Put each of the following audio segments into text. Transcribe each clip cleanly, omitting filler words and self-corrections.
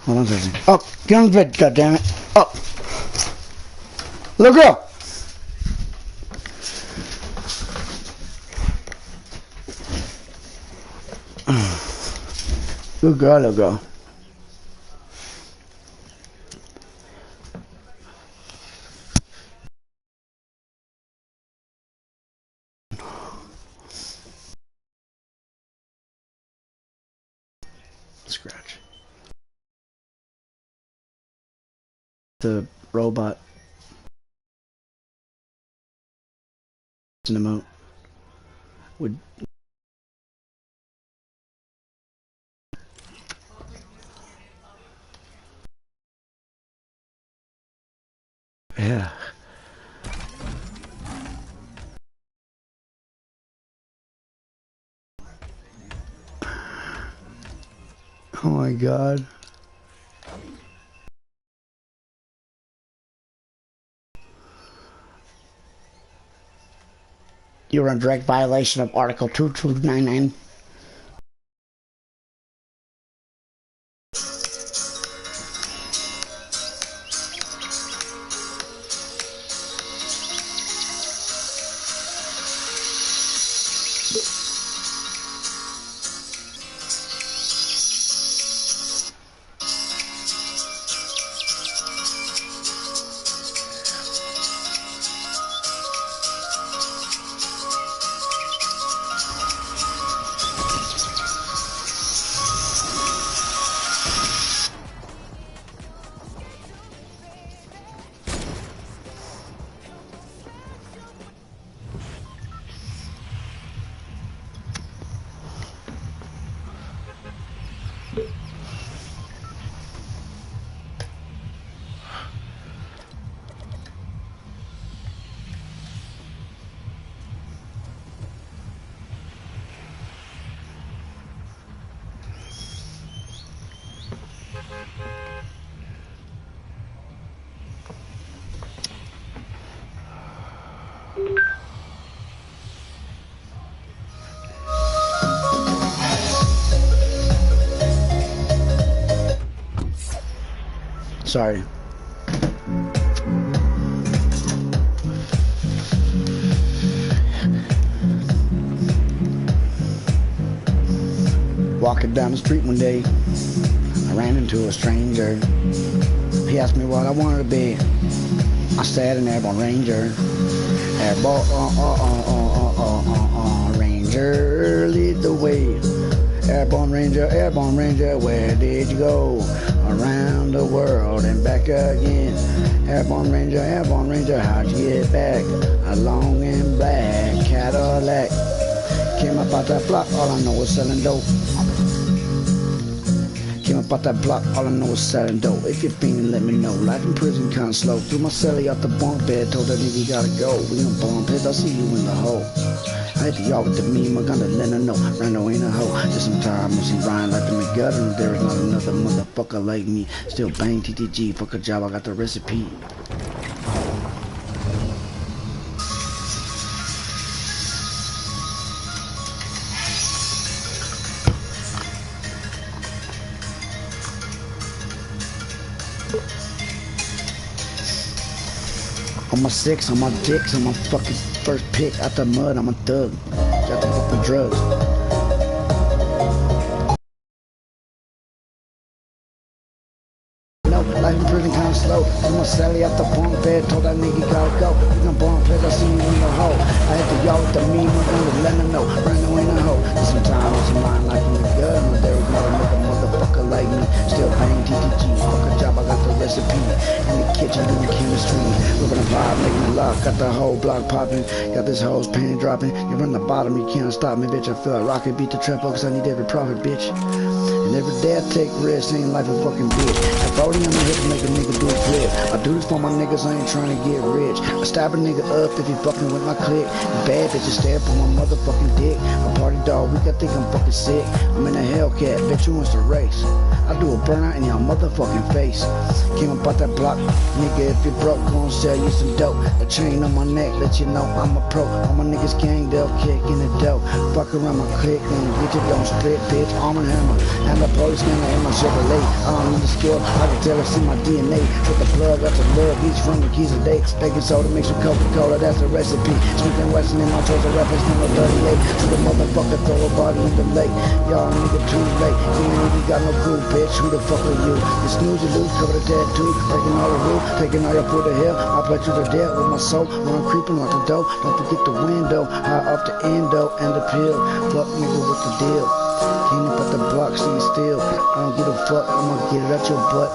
Hold on a second. Up! Get on the bed, goddammit! Up! Little girl! Good girl, little girl. Scratch. The robot in the moat would yeah. Oh my god. You were in direct violation of Article 2299. Sorry. Walking down the street one day, I ran into a stranger. He asked me what I wanted to be. I said an airborne ranger. Airborne ranger, lead the way. Airborne ranger, where did you go? Around the world and back again. Airborne ranger, how'd you get back? A long and black Cadillac. Came up out that block, all I know is selling dope. Came up out that block, all I know is selling dope. If you're fiending, let me know. Life in prison kinda slow. Threw my celly out the bunk bed, told that nigga you gotta go. We gon' bump it, I'll see you in the hole. I hit the y'all with the meme, I'm gonna let her know. Rando ain't a hoe. Just some time when she rhyme like the McGutter. And there is not another motherfucker like me. Still bang TTG, fuck a job, I got the recipe. On my six, on my dicks, on my fucking first pick out the mud, I'm a thug. Got the fucking drugs. No, life in prison kinda slow. Threw my celly out the bunk bed, told that nigga you gotta go. We gon' bump it, I see you in the hole. I hit the y'all with the meme, I'm gonna let her know. Rando ain't a hoe. Sometimes it's mine like in the gun. There is not another motherfucker like me. Still bang TTG, fuck a job, I got the recipe. In the kitchen, doing chemistry. Whipping a vibe, making a lock. Got the whole block popping. Got this hoes panty dropping. You're on the bottom, you can't stop me, bitch. I feel like rocket beat the trap, cause I need every profit, bitch. And every day I take risks, ain't life a fucking bitch. At 40 on my hip to make a nigga do a flip. I do this for my niggas, I ain't trying to get rich. I stab a nigga up if he fucking with my clique. Bad bitches stare for my motherfucking dick. A party dog, weak, I think I'm fucking sick. I'm in a Hellcat, bitch, who wants to race? I do a burnout in your motherfucking face. Came up out that block, nigga, if you broke, gon' sell you some dope. A chain on my neck, let you know I'm a pro. All my niggas gang, they'll kick in the dough. Fuck around my clique, and get you don't split, bitch. Arm and hammer. the police scanner in my Chevrolet. I don't need a skill, I can tell it's in my DNA. Put the plug out the love, each from the keys a day. Baking soda mixed with Coca-Cola, that's the recipe. Smith and Wesson in my choice of weapons, number 38. To the motherfucker, throw a body in the lake. Y'all nigga too late, you ain't even got no crew, bitch. Who the fuck are you? You snooze, you lose, cover the tattoo. Breaking all the rules, taking all your food to hell. I put you to death with my soul. When I'm creeping like the dough, don't forget the window. High off the endo and the pill. Fuck nigga, what's the deal? Came up at the block, sitting still. I don't give a fuck, I'ma get it out your butt.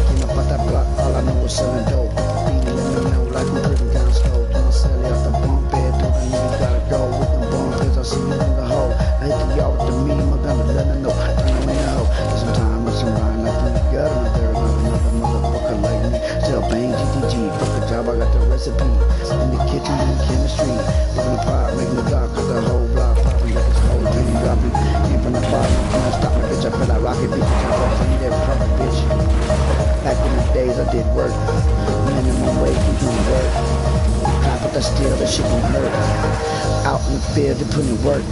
Came up at that block, all I know was selling dope. Beating in the know like I'm driven down slow. To my celly off the bunk bed, told the nigga gotta go. With them bum pills, I see you in the hole. I hit the y'all with the meme, I'm gonna let her know. Turn away the hoe. Get some time with some rhyme, like from the gut. And there is another motherfucker like me. Still bang GTG, fuck a job, I got the recipe. In the kitchen, in the chemistry. Living the pot, making the block, cause the whole block popping. Got this whole dream dropping. Came from the bottom, can't stop me, bitch. I feel like rocket, bitch. I can't fuck me, that profit, bitch. Back in the days, I did work. Minimum wage, you doing work. Crap with the steel, that shit gon' hurt. Out in the field, they put in work.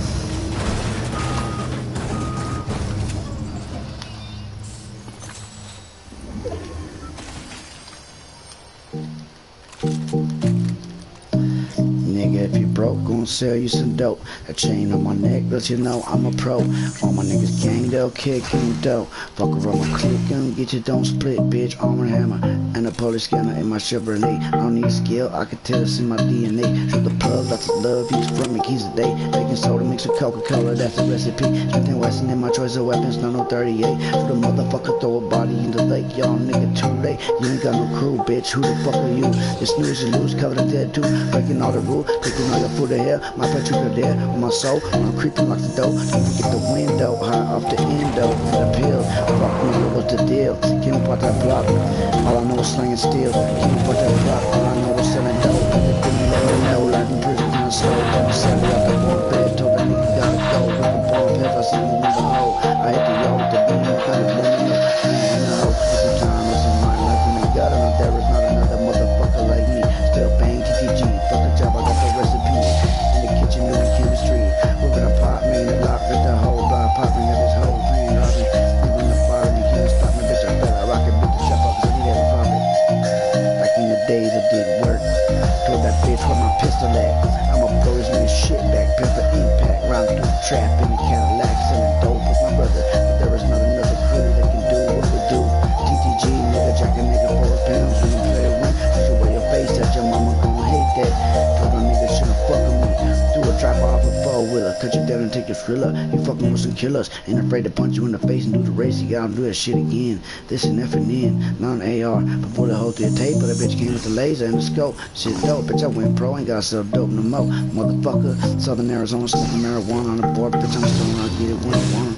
Nigga, if you broke, gon' sell you some dope. A chain on my neck, let you know I'm a pro. All my niggas gang, they'll kick in dope. Fuck around my click, gun, get you, don't split, bitch. Arm and hammer, and a police scanner in my Chevrolet. I don't need skill, I can tell it's in my DNA. Shoot the plug, lots of love, each from me, keys a day. Baking soda mixed with Coca-Cola, that's the recipe. Smith and Wesson in my choice of weapons, no 38. Shoot a motherfucker, throw a body in the lake. Y'all nigga too late, you ain't got no crew, bitch. Who the fuck are you? You snooze, you lose, cover the tattoo. Breaking all the rules, taking all your food to hell. My pet you to there with my soul. I'm creeping like the dough. Don't forget the window, high off the endo and the pill. Fuck me, what's the deal? Came up out that block. All I know is slinging steel. Came up out that block. All I know is selling dope. Everything let me know, like I'm prison kind of slow. Don't sell it out the one bed. Told that nigga gotta go. With the bomb pills, I see him in the hole. I hit the yo with the beam. I'm kind of lemon. And I hope it's some time, it's some mind like when they got it. And there is not another motherfucker like me. Still bang TTG. Fuck the job, I got the recipe. In the kitchen, doing chemistry. Moving a pot, man, the block, got the whole block popping, got this whole thing rocking. Moving the fire, you can't stop me, bitch. I feel like rocket, beat the shop up, cause I need every profit. Back in the days, I did work. Told that bitch where my pistol at. I'ma blow his man shit back, pistol impact. Round through the trap in the Cadillac, selling dope with my brother. But there is not another crew that can do what we do. TTG, nigga, jack a nigga 4 pounds. When you play the win, shoot away your face at your mama gon' hate that. Told my nigga shouldn't fuck with me. Do a drop off a 4-wheeler, cut you down and take your thriller. You fucking with some killers, ain't afraid to punch you in the face and do the race. You gotta do that shit again. This and effing in, not an AR. But bullet hole through your tape, but that bitch came with the laser and the scope. Shit dope, bitch, I went pro, ain't gotta sell dope no more. Motherfucker, Southern Arizona, smoking marijuana on the board, bitch, I'm still gonna get it when I want.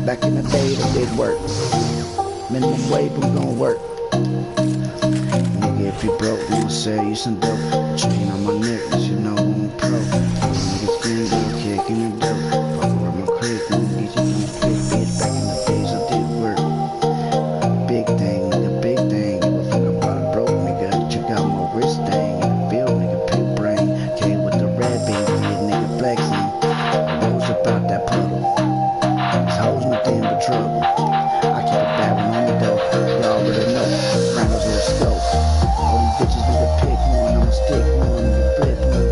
Back in the day, they did work. Minimum wage, we gon' work. Nigga, if you broke, we gon' sell you some dope. Chain on my neck, you know I'm a pro. Niggas gang, gon' kick in the dope. Fuck around my crib, gon' get you, gon' fit, bitch. Back in the days, I did work. Big thing, nigga, big thing. Give a fuck about a broke nigga. Check out my wrist thing. In the field, nigga, pure brain. Came with the red beans, nigga, flexing. Knows about that puddle. These hoes nothing but trouble. I keep a bad one on me though. Y'all already know. Randall's little scope. All these bitches need to pick one. I'ma stick one. Nigga, flip one.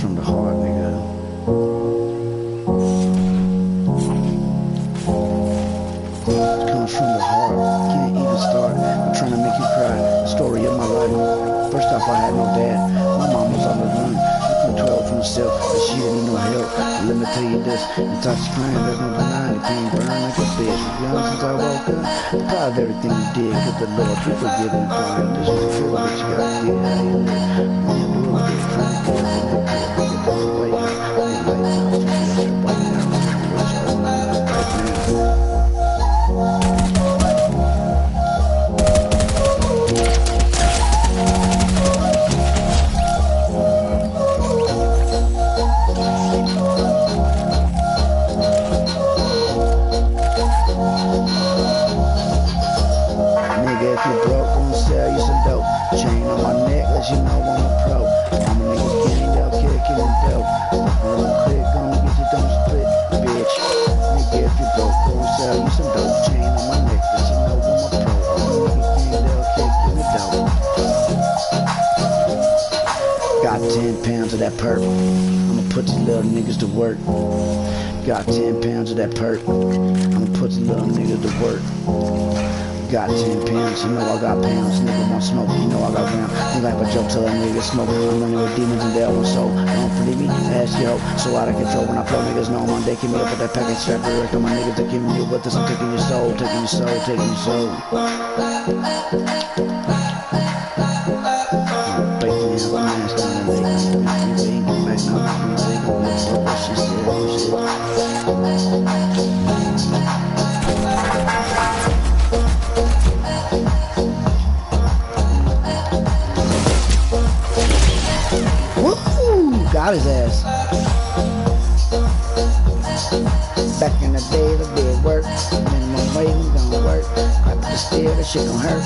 from the heart, nigga. It comes from the heart. Can't even start. I'm trying to make you cry. The story of my life. First off, I had no dad. My mom was on the run. I'm 12 from herself, but she didn't need no help. But let me tell you this, intoxic crying, there's no denying it. Can't burn like a bitch. Young since I woke up, I'm proud of everything you did. Cause the Lord, you forgive me for it. This is the feel that you got to do. How you live. When you do it, trying to get up in that crib. Get this away. Lights out. Just white down. What's your name right now? Nigga, if you broke, I'ma sell you some dope. Chain on my neck, let you know I'm a pro. I'm a nigga gang, y'all kicking and dope. Real quick, gon' get you, don't split, bitch. Nigga, if you broke, I'ma sell you some dope. Chain on my neck, let you know I'm a pro. I'm a nigga gang, y'all kicking and dope. Got 10 pounds of that perp. I'ma put these little niggas to work. Got 10 pounds of that perp. I'ma put these little niggas to work. Got 10 pounds, you know I got pounds. Nigga want smoke, you know I got round. You like a joke till a nigga smoke. I'm running with demons and devils, so don't believe me, ask yo. So out of control when I flow, niggas know I'm on. They keep me up with that package strap direct on my niggas. They keep me with this. I'm taking your soul, taking your soul, taking your soul. Break me out, mask on the leg. You ain't going back now. You ain't going back now. What she said, what she said. Got his ass. Back in the day, I did work. Minimum wage was gonna work. I put the steel, that shit gon' hurt.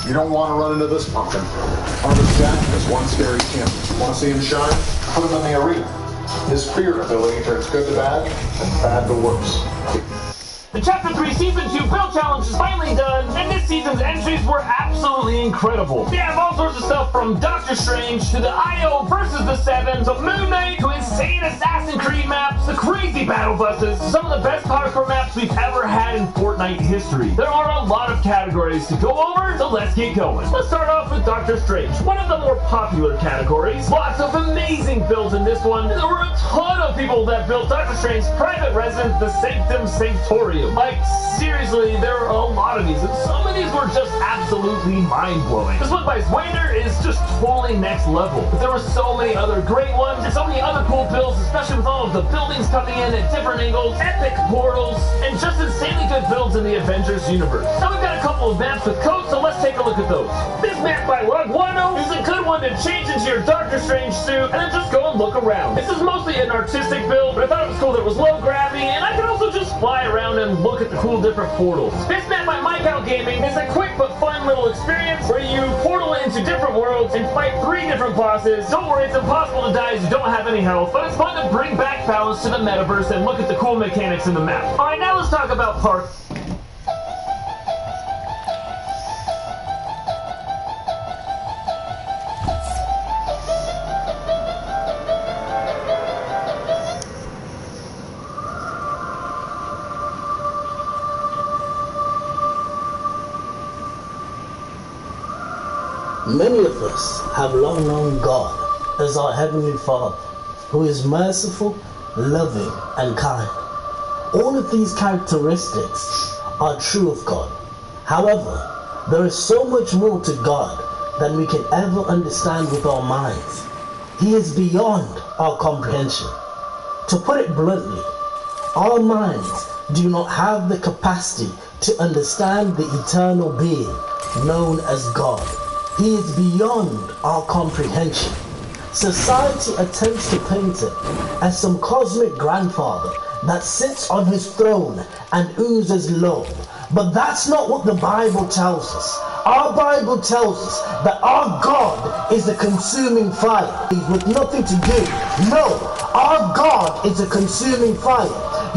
You don't want to run into this pumpkin. On the set is one scary Tim. Want to see him shine? Put him in the arena. His fear ability turns good to bad and bad to worse. The Chapter 3 Season 2 Build Challenge is finally done, and this season's entries were absolutely incredible. We have all sorts of stuff from Doctor Strange to the IO versus the Seven to Moon Knight to insane Assassin's Creed maps, the crazy battle buses, some of the best hardcore maps we've ever had in Fortnite history. There are a lot of categories to go over, so let's get going. Let's start off with Doctor Strange, one of the more popular categories. Lots of amazing builds in this one. There were a ton of people that built Doctor Strange's private residence, the Sanctum Sanctorium. Like, seriously, there are a lot of these, and some of these were just absolutely mind-blowing. This one by Zwander is just totally next level. But there were so many other great ones, and so many other cool builds, especially with all of the buildings coming in at different angles, epic portals, and just insanely good builds in the Avengers universe. Now we've got a couple of maps with codes, so let's take a look at those. This map by Lugwano is a good one to change into your Doctor Strange suit, and then just go and look around. This is mostly an artistic build, but I thought it was cool that it was low gravity, and I could also just fly around and look at the cool different portals. This map by Mike Out Gaming is a quick but fun little experience where you portal into different worlds and fight 3 different bosses. Don't worry, it's impossible to die as you don't have any health, but it's fun to bring back balance to the metaverse and look at the cool mechanics in the map. Alright, now let's talk about Park. Many of us have long known God as our Heavenly Father, who is merciful, loving, and kind. All of these characteristics are true of God. However, there is so much more to God than we can ever understand with our minds. He is beyond our comprehension. To put it bluntly, our minds do not have the capacity to understand the eternal being known as God. He is beyond our comprehension. Society attempts to paint him as some cosmic grandfather that sits on his throne and oozes love. But that's not what the Bible tells us. Our Bible tells us that our God is a consuming fire with nothing to do. No, our God is a consuming fire.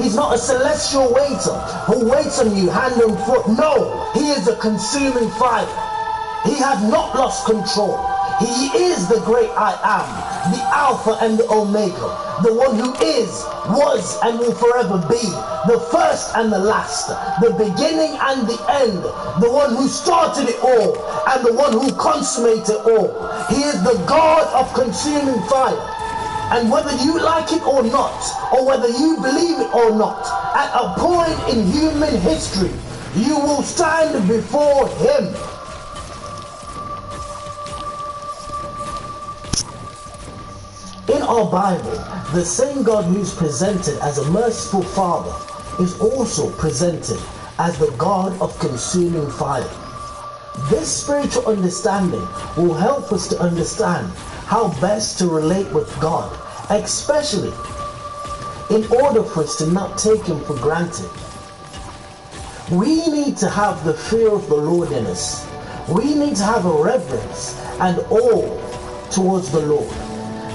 He's not a celestial waiter who waits on you hand and foot. No, he is a consuming fire. He has not lost control. He is the great I am, the Alpha and the Omega, the one who is, was, and will forever be, the first and the last, the beginning and the end, the one who started it all, and the one who consummated it all. He is the God of consuming fire. And whether you like it or not, or whether you believe it or not, at a point in human history, you will stand before him. In our Bible, the same God who's presented as a merciful Father is also presented as the God of consuming fire. This spiritual understanding will help us to understand how best to relate with God, especially in order for us to not take him for granted. We need to have the fear of the Lord in us. We need to have a reverence and awe towards the Lord.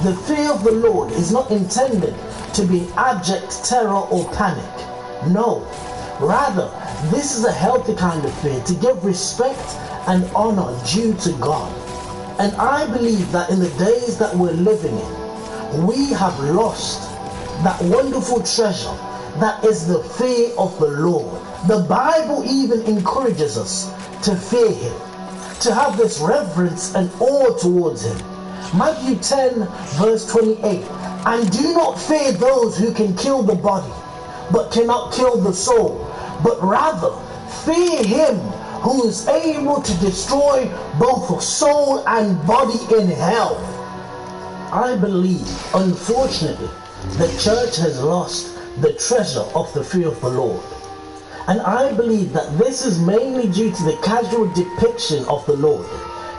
The fear of the Lord is not intended to be abject terror or panic. No, rather, this is a healthy kind of fear to give respect and honor due to God. And I believe that in the days that we're living in, we have lost that wonderful treasure that is the fear of the Lord. The Bible even encourages us to fear him, to have this reverence and awe towards him. Matthew 10 verse 28, and do not fear those who can kill the body, but cannot kill the soul, but rather fear him who is able to destroy both soul and body in hell. I believe, unfortunately, the church has lost the treasure of the fear of the Lord. And I believe that this is mainly due to the casual depiction of the Lord,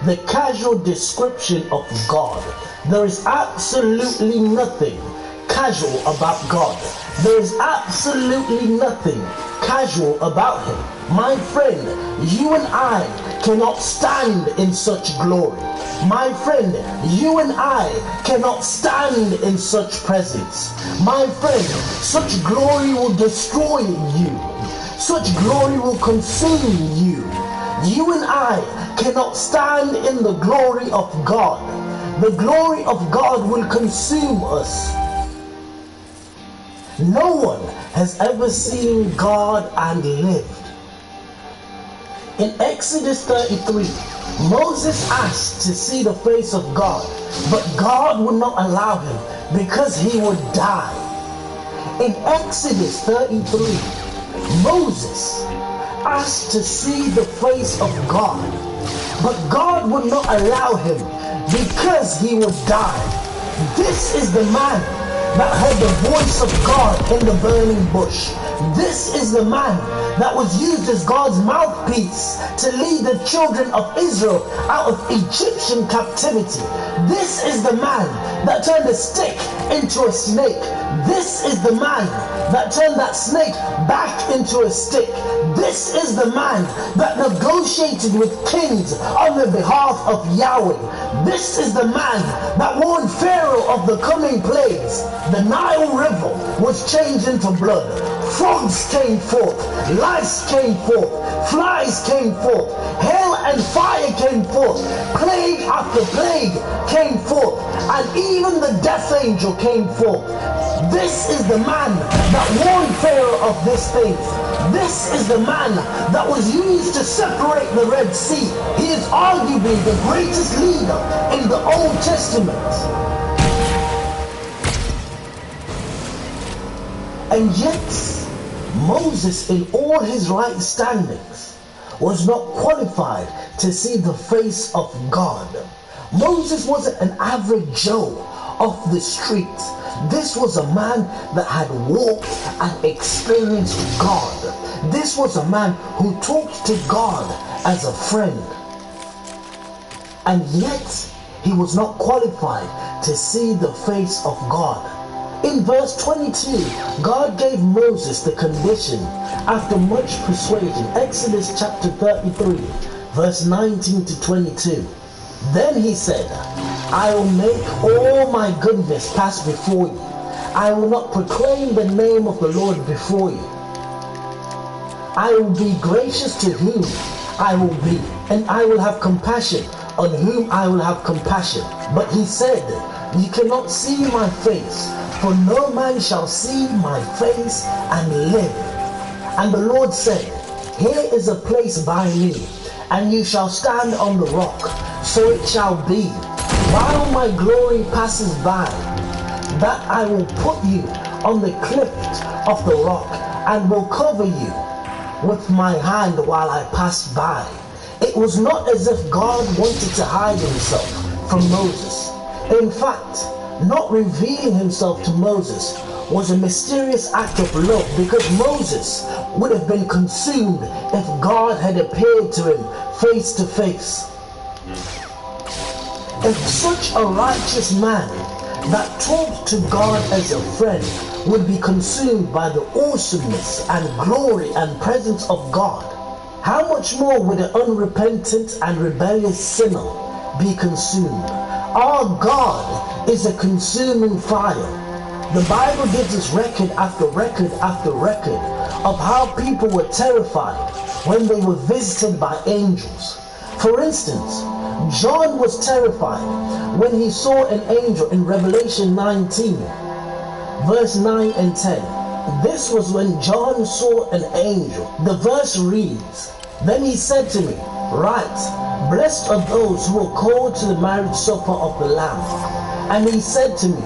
the casual description of God. There is absolutely nothing casual about God. There is absolutely nothing casual about him. My friend, you and I cannot stand in such glory. My friend, you and I cannot stand in such presence. My friend, such glory will destroy you. Such glory will consume you. You and I cannot stand in the glory of God. The glory of God will consume us. No one has ever seen God and lived. In Exodus 33, Moses asked to see the face of God, but God would not allow him because he would die. In Exodus 33, Moses asked to see the face of God, but God would not allow him because he would die. This is the man that heard the voice of God in the burning bush. This is the man that was used as God's mouthpiece to lead the children of Israel out of Egyptian captivity. This is the man that turned a stick into a snake. This is the man that turned that snake back into a stick. This is the man that negotiated with kings on the behalf of Yahweh. This is the man that warned Pharaoh of the coming plagues. The Nile River was changed into blood. Frogs came forth. Lice came forth. Flies came forth. Hail and fire came forth. Plague after plague came forth. And even the death angel came forth. This is the man that warned Pharaoh of this faith. This is the man that was used to separate the Red Sea. He is arguably the greatest leader in the Old Testament. And yet, Moses, in all his right standings, was not qualified to see the face of God. Moses wasn't an average Joe off the street. This was a man that had walked and experienced God. This was a man who talked to God as a friend. And yet, he was not qualified to see the face of God. In verse 22, God gave Moses the condition after much persuasion. Exodus chapter 33, verse 19 to 22. Then he said, I will make all my goodness pass before you. I will not proclaim the name of the Lord before you. I will be gracious to whom I will be, and I will have compassion on whom I will have compassion. But he said, you cannot see my face, for no man shall see my face and live. And the Lord said, here is a place by me, and you shall stand on the rock. So it shall be, while my glory passes by, that I will put you on the cleft of the rock, and will cover you with my hand while I pass by. It was not as if God wanted to hide himself from Moses. In fact, not revealing himself to Moses was a mysterious act of love, because Moses would have been consumed if God had appeared to him face to face. If such a righteous man that talked to God as a friend would be consumed by the awesomeness and glory and presence of God, how much more would an unrepentant and rebellious sinner be consumed? Our God is a consuming fire. The Bible gives us record after record after record of how people were terrified when they were visited by angels. For instance, John was terrified when he saw an angel in Revelation 19, verse 9 and 10. This was when John saw an angel. The verse reads, then he said to me, write, blessed are those who are called to the marriage supper of the Lamb. And he said to me,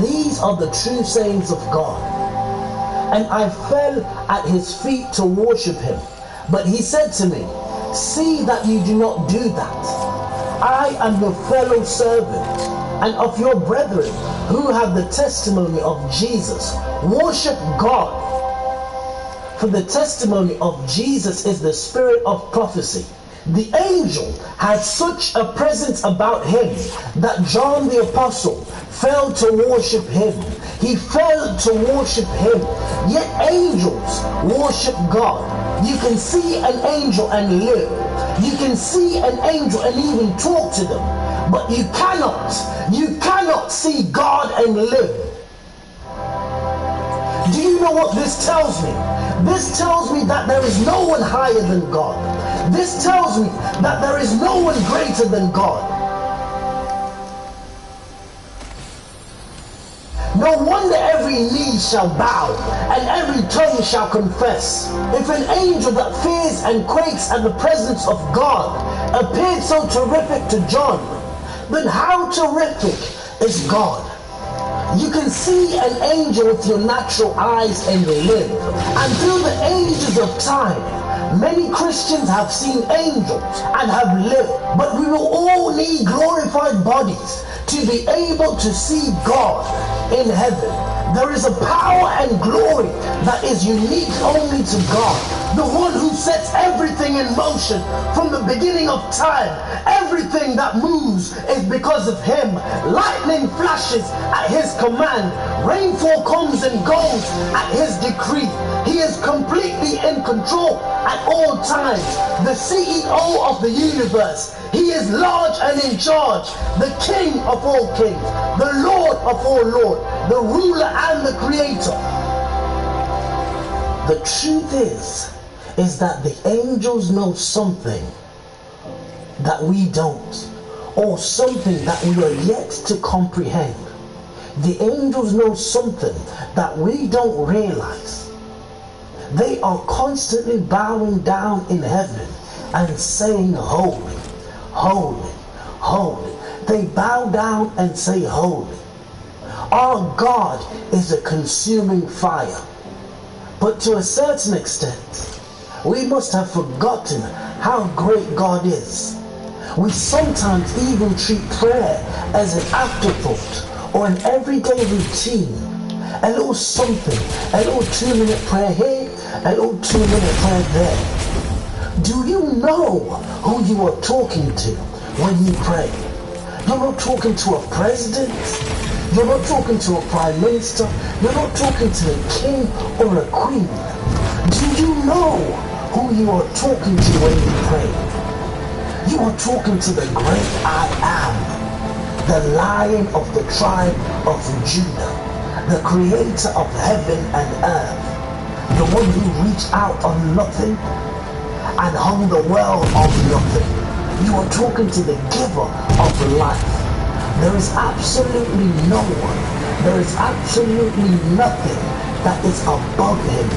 these are the true sayings of God. And I fell at his feet to worship him. But he said to me, see that you do not do that. I am your fellow servant and of your brethren who have the testimony of Jesus. Worship God. For the testimony of Jesus is the spirit of prophecy. The angel had such a presence about him that John the Apostle fell to worship him. He fell to worship him. Yet angels worship God. You can see an angel and live. You can see an angel and even talk to them. But you cannot see God and live. Do you know what this tells me? This tells me that there is no one higher than God. This tells me that there is no one greater than God. No wonder every knee shall bow and every tongue shall confess. If an angel that fears and quakes at the presence of God appeared so terrific to John, then how terrific is God? You can see an angel with your natural eyes and live. And through the ages of time, many Christians have seen angels and have lived. But we will all need glorified bodies to be able to see God in heaven. There is a power and glory that is unique only to God, the one who sets everything in motion from the beginning of time. Everything that moves is because of him. Lightning flashes at his command. Rainfall comes and goes at his decree. He is completely in control at all times. The CEO of the universe. He is large and in charge. The King of all kings. The Lord of all lords. The ruler and the creator. The truth is that the angels know something that we don't, or something that we are yet to comprehend. The angels know something that we don't realize. They are constantly bowing down in heaven and saying, holy, holy, holy. They bow down and say, holy. Our God is a consuming fire. But to a certain extent, we must have forgotten how great God is. We sometimes even treat prayer as an afterthought or an everyday routine. A little something, a little 2-minute prayer here, a little 2-minute prayer there. Do you know who you are talking to when you pray? You're not talking to a president. You're not talking to a prime minister. You're not talking to a king or a queen. Do you know who you are talking to when you pray? You are talking to the great I am, the Lion of the tribe of Judah, the creator of heaven and earth, the one who reached out on nothing and hung the world on nothing. You are talking to the giver of life. There is absolutely no one, there is absolutely nothing that is above him.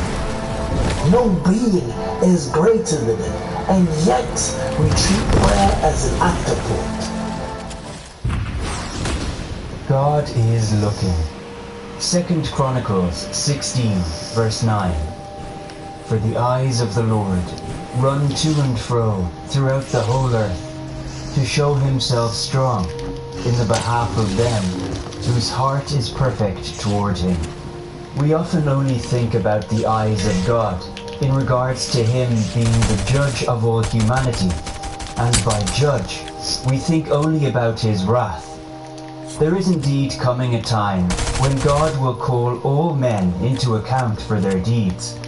No being is greater than him, and yet we treat prayer as an afterthought. God is looking. 2 Chronicles 16 verse 9. For the eyes of the Lord run to and fro throughout the whole earth, to show himself strong in the behalf of them whose heart is perfect toward him. We often only think about the eyes of God in regards to him being the judge of all humanity, and by judge we think only about his wrath. There is indeed coming a time when God will call all men into account for their deeds.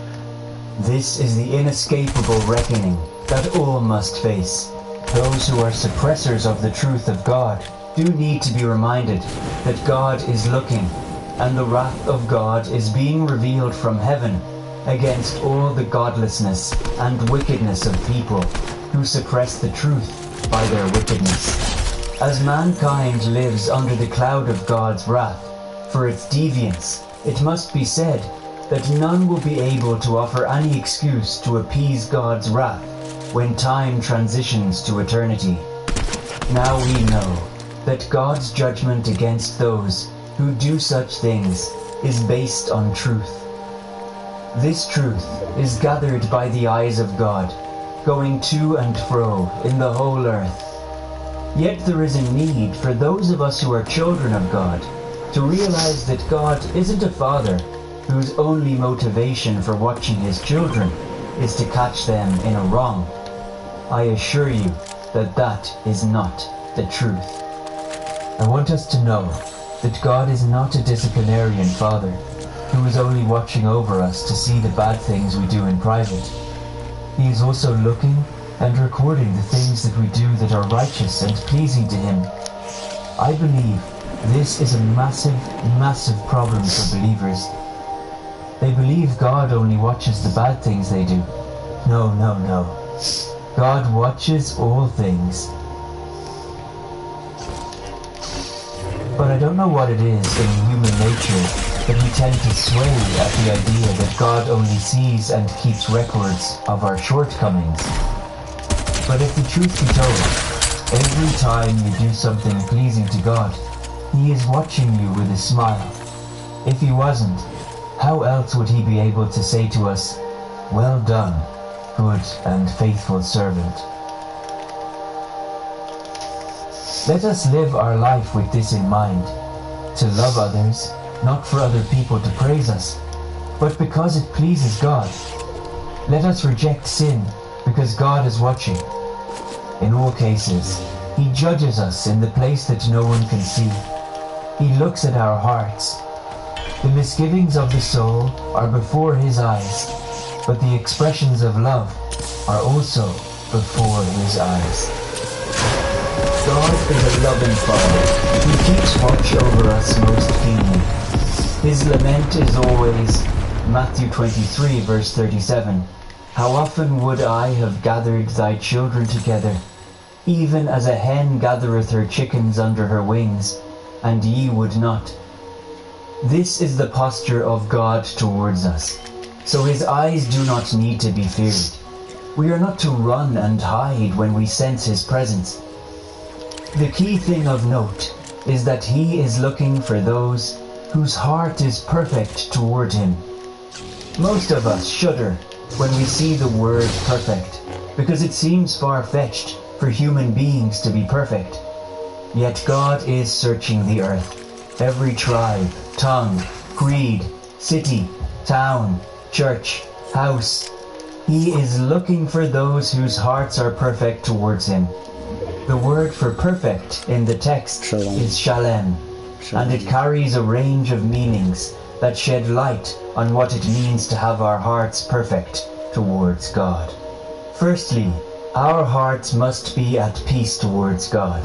This is the inescapable reckoning that all must face. Those who are suppressors of the truth of God do need to be reminded that God is looking, and the wrath of God is being revealed from heaven against all the godlessness and wickedness of people who suppress the truth by their wickedness. As mankind lives under the cloud of God's wrath for its deviance, it must be said that none will be able to offer any excuse to appease God's wrath when time transitions to eternity. Now we know that God's judgment against those who do such things is based on truth. This truth is gathered by the eyes of God, going to and fro in the whole earth. Yet there is a need for those of us who are children of God to realize that God isn't a father whose only motivation for watching his children is to catch them in a wrong. I assure you that that is not the truth. I want us to know that God is not a disciplinarian father who is only watching over us to see the bad things we do in private. He is also looking and recording the things that we do that are righteous and pleasing to Him. I believe this is a massive, massive problem for believers. They believe God only watches the bad things they do. No, no, no. God watches all things. But I don't know what it is in human nature that we tend to sway at the idea that God only sees and keeps records of our shortcomings. But if the truth be told, every time you do something pleasing to God, He is watching you with a smile. If He wasn't, how else would He be able to say to us, "Well done, good and faithful servant"? Let us live our life with this in mind, to love others, not for other people to praise us, but because it pleases God. Let us reject sin, because God is watching. In all cases, He judges us in the place that no one can see. He looks at our hearts. The misgivings of the soul are before His eyes, but the expressions of love are also before His eyes. God is a loving Father who keeps watch over us most keenly. His lament is always Matthew 23 verse 37. How often would I have gathered thy children together, even as a hen gathereth her chickens under her wings, and ye would not. This is the posture of God towards us. So His eyes do not need to be feared. We are not to run and hide when we sense His presence. The key thing of note is that He is looking for those whose heart is perfect toward Him. Most of us shudder when we see the word perfect, because it seems far-fetched for human beings to be perfect. Yet God is searching the earth, every tribe, tongue, creed, city, town, church, house. He is looking for those whose hearts are perfect towards Him. The word for perfect in the text is shalem, and it carries a range of meanings that shed light on what it means to have our hearts perfect towards God. Firstly, our hearts must be at peace towards God.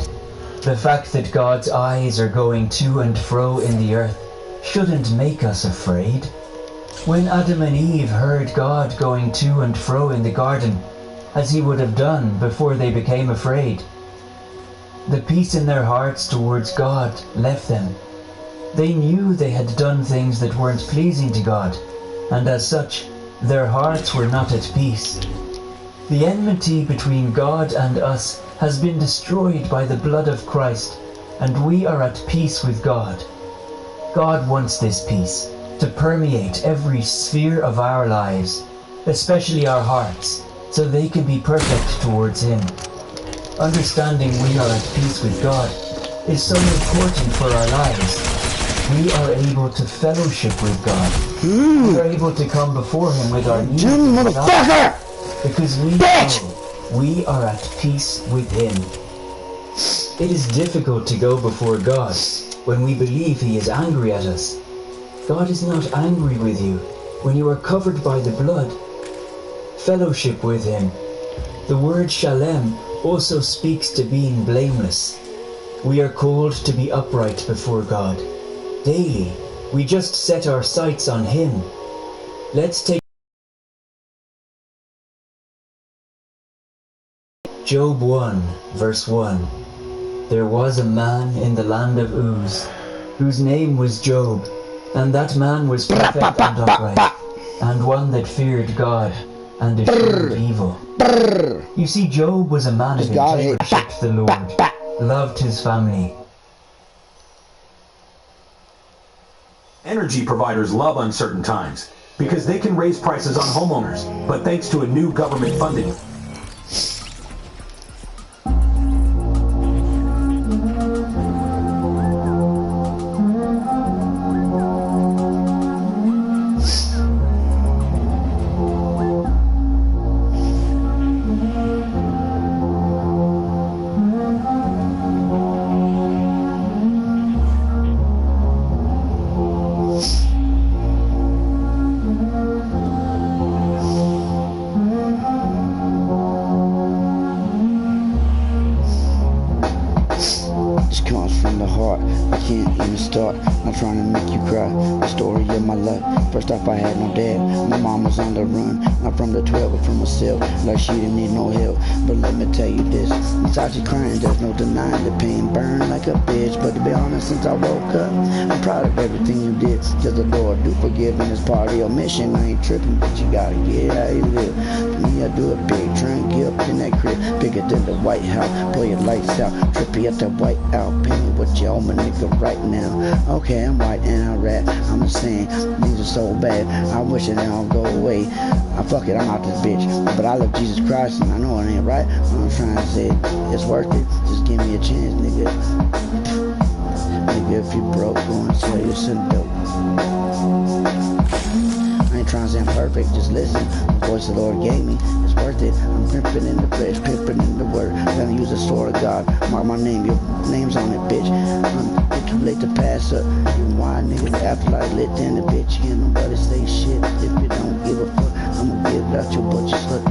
The fact that God's eyes are going to and fro in the earth shouldn't make us afraid. When Adam and Eve heard God going to and fro in the garden, as He would have done before they became afraid, the peace in their hearts towards God left them. They knew they had done things that weren't pleasing to God, and as such, their hearts were not at peace. The enmity between God and us has been destroyed by the blood of Christ, and we are at peace with God. God wants this peace to permeate every sphere of our lives, especially our hearts, so they can be perfect towards Him. Understanding we are at peace with God is so important for our lives. We are able to fellowship with God. We are able to come before Him with our needs because we know we are at peace with Him. It is difficult to go before God when we believe He is angry at us. God is not angry with you when you are covered by the blood. Fellowship with Him. The word shalem also speaks to being blameless. We are called to be upright before God. Daily, we just set our sights on Him. Let's take Job 1, verse 1. There was a man in the land of Uz, whose name was Job, and that man was perfect and upright, and one that feared God, and eschewed evil. You see, Job was a man of integrity, worshipped the Lord, loved his family. Energy providers love uncertain times because they can raise prices on homeowners, but thanks to a new government funding, I'm trying to make you cry. The story of my life. First off, I had no dad. My mom was on the run. Not from the 12, but from herself. Like she didn't need no help. But let me tell you this. Inside she crying, there's no denying the pain. Burn like a bitch. But to be honest, since I woke up, I'm proud of everything you did. Just the Lord do forgive in this part of your mission. I ain't tripping, but you gotta get how you live. Me, I do it big. Try and get up in that crib. Bigger than the White House. Blow your lights out. Trippy at the White out. Painting what you owe my nigga right now. Okay, I'm white and I rap. I'm just saying, these are so bad. I wish it all go away. Fuck it, I'm out this bitch. But I love Jesus Christ and I know it ain't right. I'm trying to say it's worth it. Just give me a chance, nigga. Nigga, if you broke, go and sell you some dope. I ain't trying to sound perfect, just listen. The voice the Lord gave me, it's worth it. I'm pimping in the flesh, pimping in the word. Gonna use the sword of God. Mark my name, your name's on it, bitch. It's too late to pass up. Even why niggas afterlife lit in the bitch. You ain't nobody say shit. If you don't give a fuck, I'ma get it out your butt, you slut.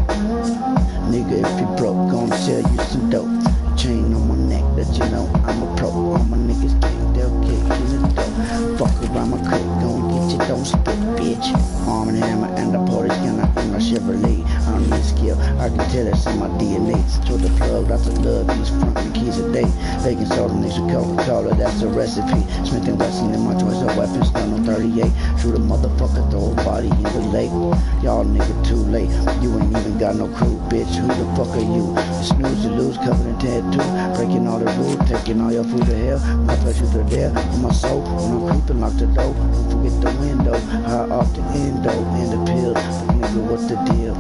Nigga, if you broke, gonna sell you some dope. Chain on my neck that you know I'm a pro. All my niggas can't, they'll kick in the dope. Fuck around my clique, gon' get you, don't spit, bitch. Arm and hammer and the police gunner in my Chevrolet. I don't need skill, I can tell it's in my DNA. So the plug, lots of love, these front the keys a day. They can sell them niggas with Coca-Cola, that's the recipe. Smith & Wesson in my choice of weapons, stun on 38. Shoot a motherfucker, throw a body in the lake. Y'all nigga too late, you ain't even got no crew, bitch. Who the fuck are you? You snooze, you lose, covered in tattoo. Breaking all the rules, taking all your food to hell. My flesh is there in my soul. When I'm creeping, lock the door. Don't forget the window. High off the endo and the pill. But nigga, what's the deal?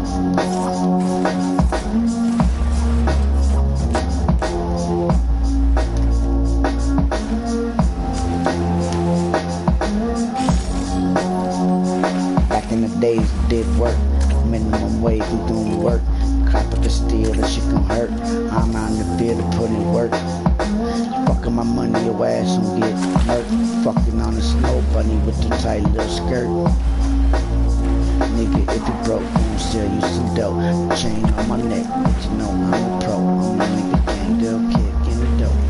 Back in the days, did work. Minimum wage, we doing work. Clap at the steel, that shit gon' hurt. I'm out in the field to put in work. Fucking my money, your ass gon' get hurt. Fucking on the snow bunny with the tight little skirt. Nigga, if you broke, I'ma sell you some dope. Chain on my neck, but you know I'm a pro. I'm a nigga gang, they'll kick in the dope.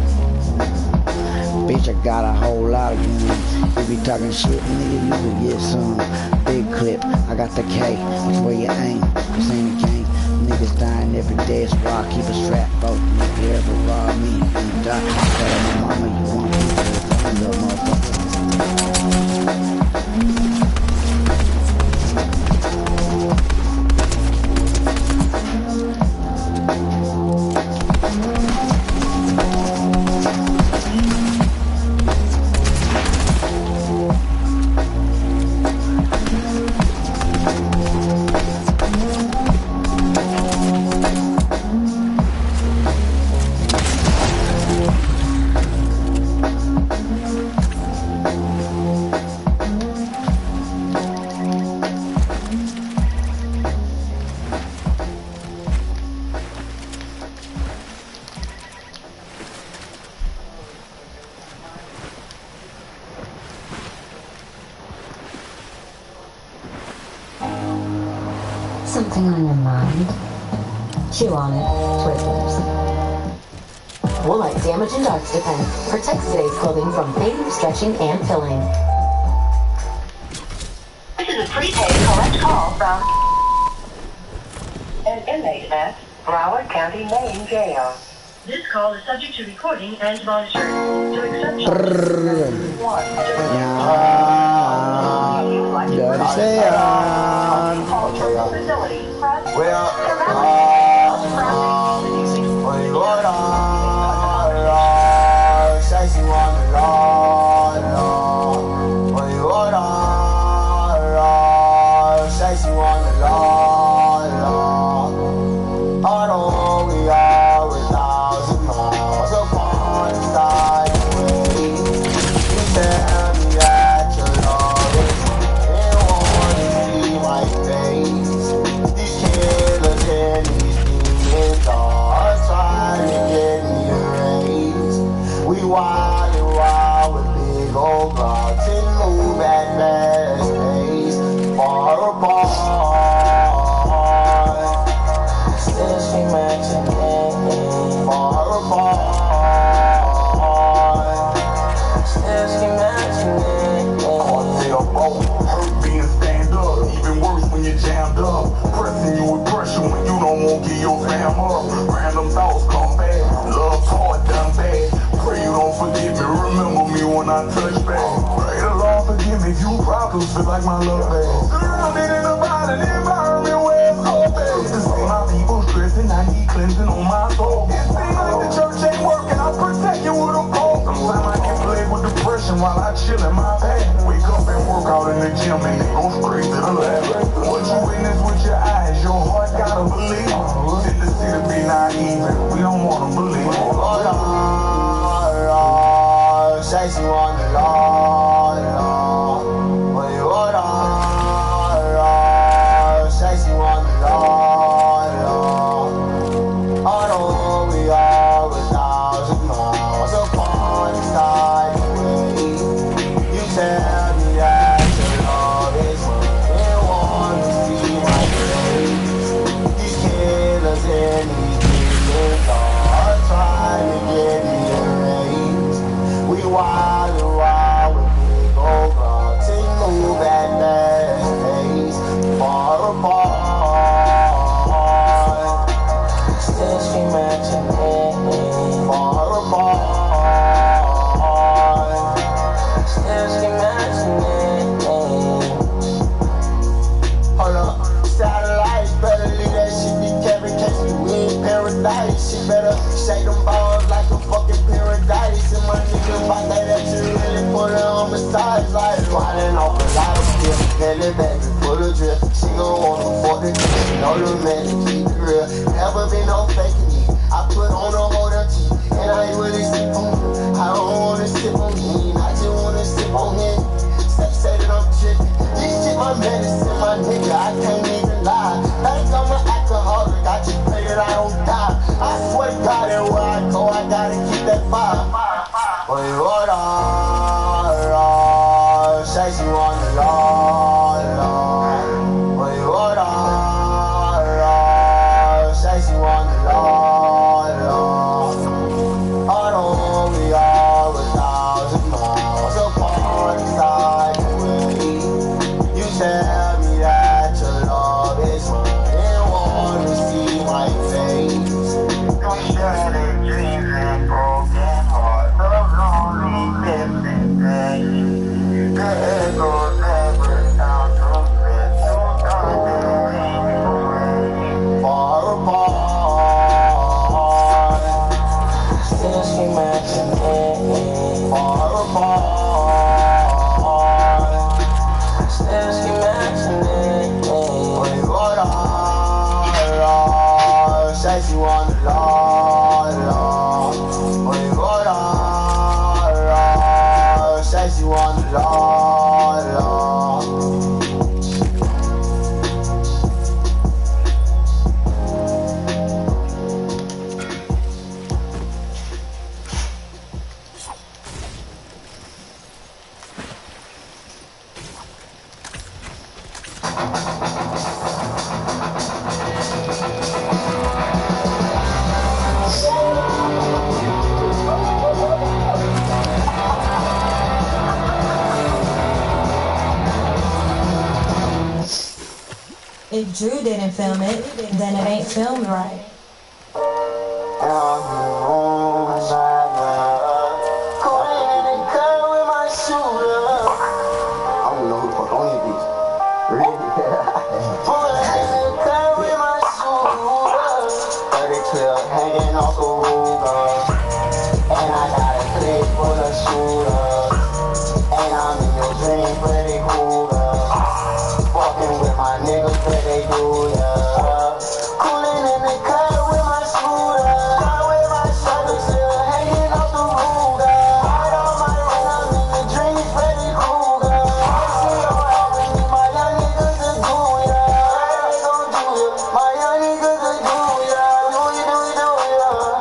Bitch, I got a whole lot of guns. If you talking shit, nigga, you can get some. Big clip, I got the K, that's where you aim. This ain't a game. Niggas dying every day, that's why I keep a strap. Both nigga ever rob me, you gonna die. Tell my mama you want me, but little motherfucker. Something on your mind? Chew on it. Twizzlers. Woolite Damage and Darts Defense protects today's clothing from fading, stretching, and filling. This is a prepaid collect call from an inmate at Broward County Main Jail. This call is subject to recording and monitoring. To accept charges, make you problems feel like my love bag. Surrounded about an environment where it's cold bad. To see my people stressing, I need cleansing on my soul. It seems like the church ain't working, I'll protect you with a pole. Sometimes I get plagued with depression while I chill in my bed. Wake up and work out in the gym and then go straight to the lab. What you witness with your eyes, your heart gotta believe. Tendency to be naive and we don't wanna believe. Lord, say she want the Lord, Lord. But you say she want the Lord, Lord. Although we are 1,000 miles apart inside the way, you tell me that your love is mine and want to see my face. These killers and these demons are trying to get me erased. We wild and wild with big old blocks and move at fast pace, far apart. Still scream at your name, far apart. Still scream at your name. Hold up, satellites better leave that shit be carried. Catch you in paradise. She better shake them balls like a fucking paradise. And my nigga fight like that you really put her on the sides like riding off a lot of skill. Belly baby full of drip. She gon' want to fuck the dick. She know the man to keep it real. Never been no faking me. I put on a holder T and I ain't really sip on it. I don't wanna sip on him. I just wanna sip on him. Say that I'm tripping. This shit my medicine, my nigga. I can't even lie. Think I'm an alcoholic. I just pray that I don't die. I swear to God, everywhere I go, I gotta keep that fire. But you say she want the Lord, Lord. But you say she want the Lord, Lord. Although we are 1,000 miles apart inside the way, you tell me that your love is mine and want to see my face. Don't share the dreams and broken hearts of lonely living days. The echoes never sound to fit to thundering rain. Far apart, still scream at your name. Far apart, still scream at your name. Wait, what say she want the Lord, Lord. Wait, what say she want the Lord, Lord. If Drew didn't film it, then it ain't filmed right. Hanging off the roof, and I got a clip full of shooters, and I'm in your dream, pretty cool, fucking with my niggas, but they do, yeah. Cooling in the car with my scooter, with my shotgun still hanging off the roof, right on my run, I'm in the dream, pretty cool, I see your album, my young niggas are do, yeah. They gon' do it, my young niggas are do, yeah.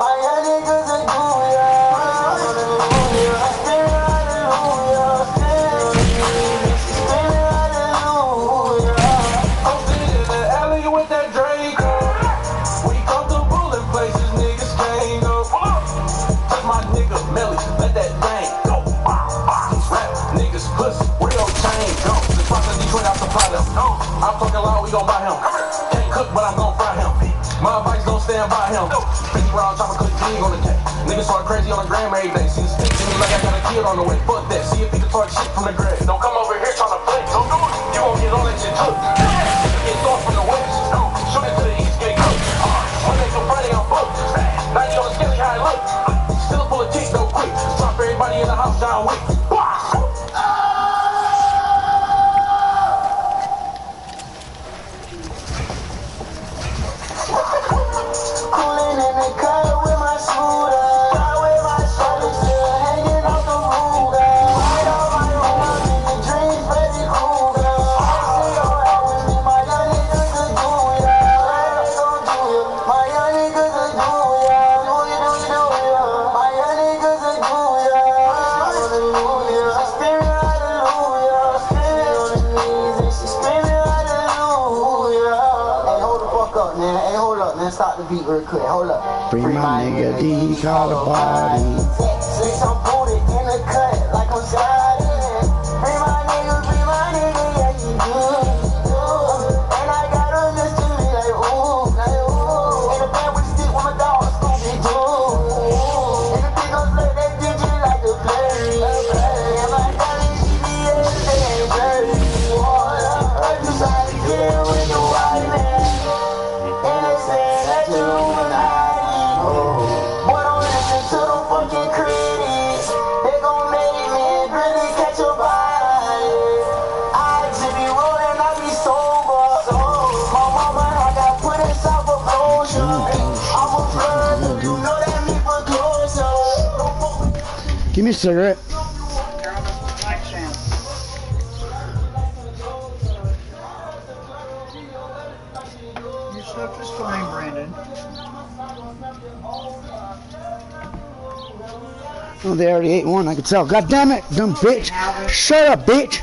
My young niggas are do, yeah. Hallelujah, screaming hallelujah, screaming hallelujah. I'm sitting in the alley with that Draco. We comfortable in places niggas can't go. Touch my nigga Melly, let that thing go. Rap niggas pussy, real chain go. The spots in Detroit, I supply them. I'm fucking loud, we gon' buy him. Can't cook, but I'm gon' fry him. My advice, don't stand by him. 50 round chopper, cook king on the deck. Niggas start crazy on the gram every day. See the stick to me like I got a kid on the way. Fuck that, see if he can talk shit from the grave. Don't come over here. Look, get north from the west. Shoot it to the east, get cooked. Monday through Friday, I'm booked. 90 on the skelly, how it look. Still full of teeth, no quick. Drop everybody in the house, John Wick. Coolin' in the car with my scooter. With my shoulders still hanging off the roof. Right on my own, I'm in the dreams, Freddy Krueger. I see your ass with me, my young niggas could do ya. They gon' do ya. My young niggas could do ya. Do ya. My young niggas could do ya. Hallelujah. She screaming hallelujah. Screaming on the knees and she screaming hallelujah. Hey, hold the fuck up, man. Hey, hold up, man. Stop the beat real quick. Hold up. Free my nigga D, call a body. Six, I'm booted in the cut like I'm sliding. Free my nigga, yeah, you do. And I got a mystery like, ooh. In the bed with stick with my dog, Scooby-Doo. In the big old play, they DJ like the play. And my darling, she be they ain't dirty. I just try to get with the white man. And they say that you Illuminati. Boy, don't listen to them fucking critics. They gon' make me really catch a body. I just be rolling, I be sober. My mama, I got put in South of Closure. I'm a blood, you know that me for closer. Give me a cigarette. Your stuff is fine, Brandon. Oh, they already ate one, I could tell. God damn it, dumb bitch. Shut up, bitch.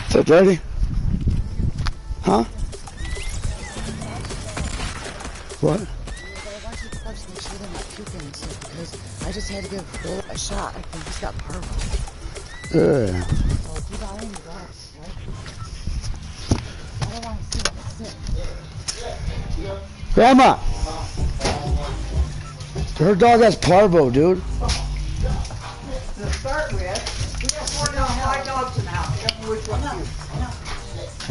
Is that dirty? Huh? What? I want you to first make sure they're not puking and shit because I just had to give Bill a shot. I think he's got parvo. So keep eye on the dogs, right? I don't want to see him sick. Grandma! Her dog has parvo, dude. To start with, we have 5 dogs in the house. Tell me which one you. I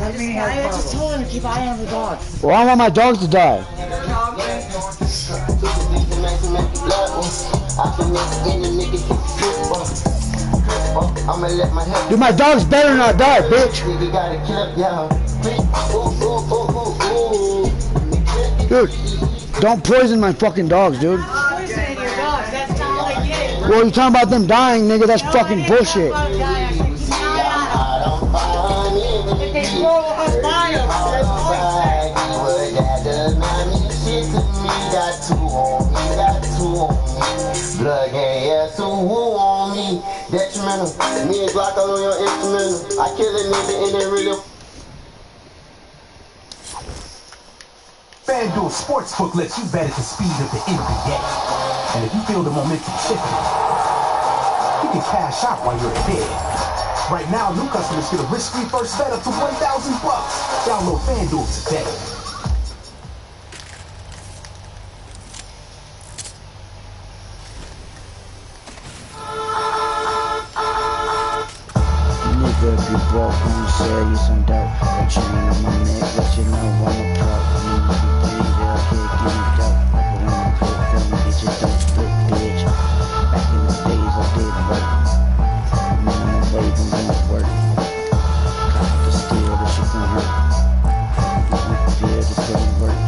just told him to keep eye on the dogs. Well, I want my dogs to die. Dude, my dogs better not die, bitch. Dude, don't poison my fucking dogs, dude. Poisoning your dogs, that's not all they get. Well, you talking about them dying, nigga, that's fucking bullshit. If they throw us by them, there's Blood gang, yeah, so who on me? Detrimental. Me and Glock on your instrumental. I kill a nigga and it really. FanDuel Sportsbook lets you bet at the speed of the NBA. And if you feel the momentum shifting, you can cash out while you're ahead. Right now, new customers get a risk-free first bet up to $1,000. Download FanDuel today. Nigga, if you broke, I'ma sell you some dope. Put your hand on my neck, let you know I'm a pro. Nigga, you please, they'll kick you dope. Like a woman cook, film, get your dope split, bitch. Back in the days, I did work. Minimum wage, I'm gonna work. Cop the steel, this shit gon' hurt. Feel the put in work.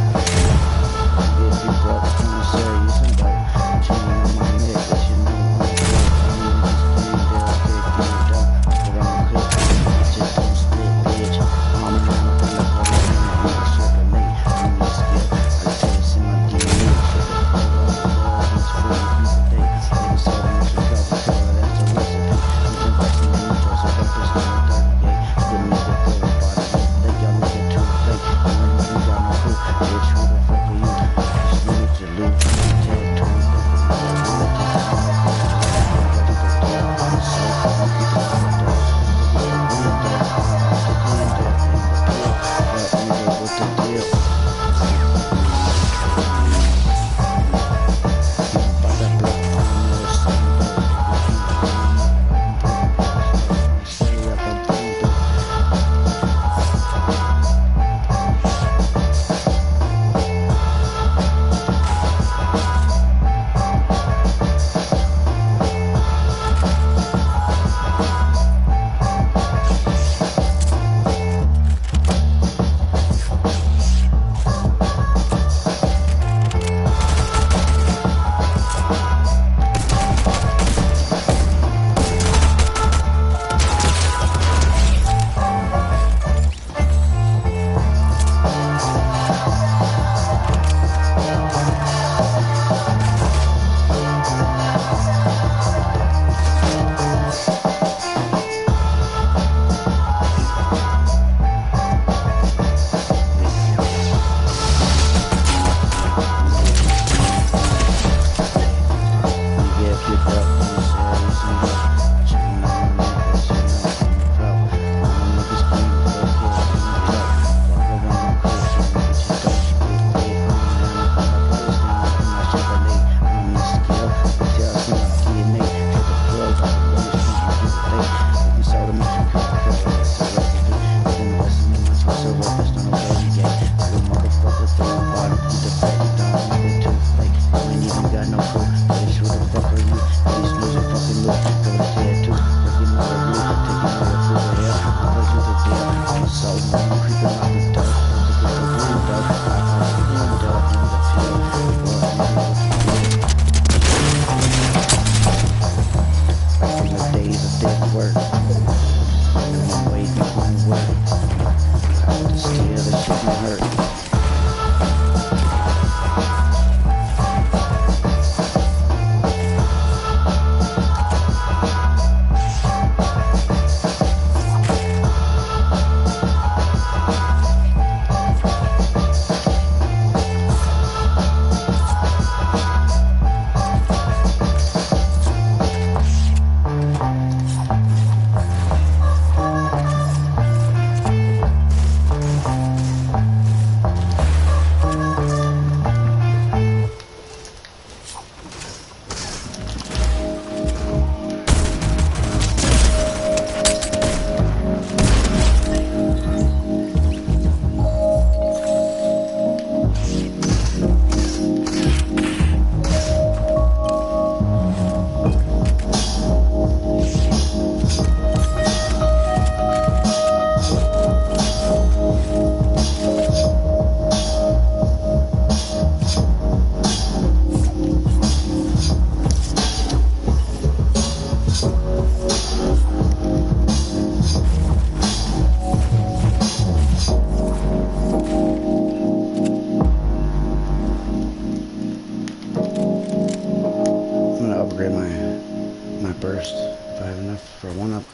If you broke, I'ma sell you some dope. Put your hand on my neck, let you know I'm a pro. Nigga, you please, they'll kick you dope. Like a woman cook, film, get your dope split, bitch.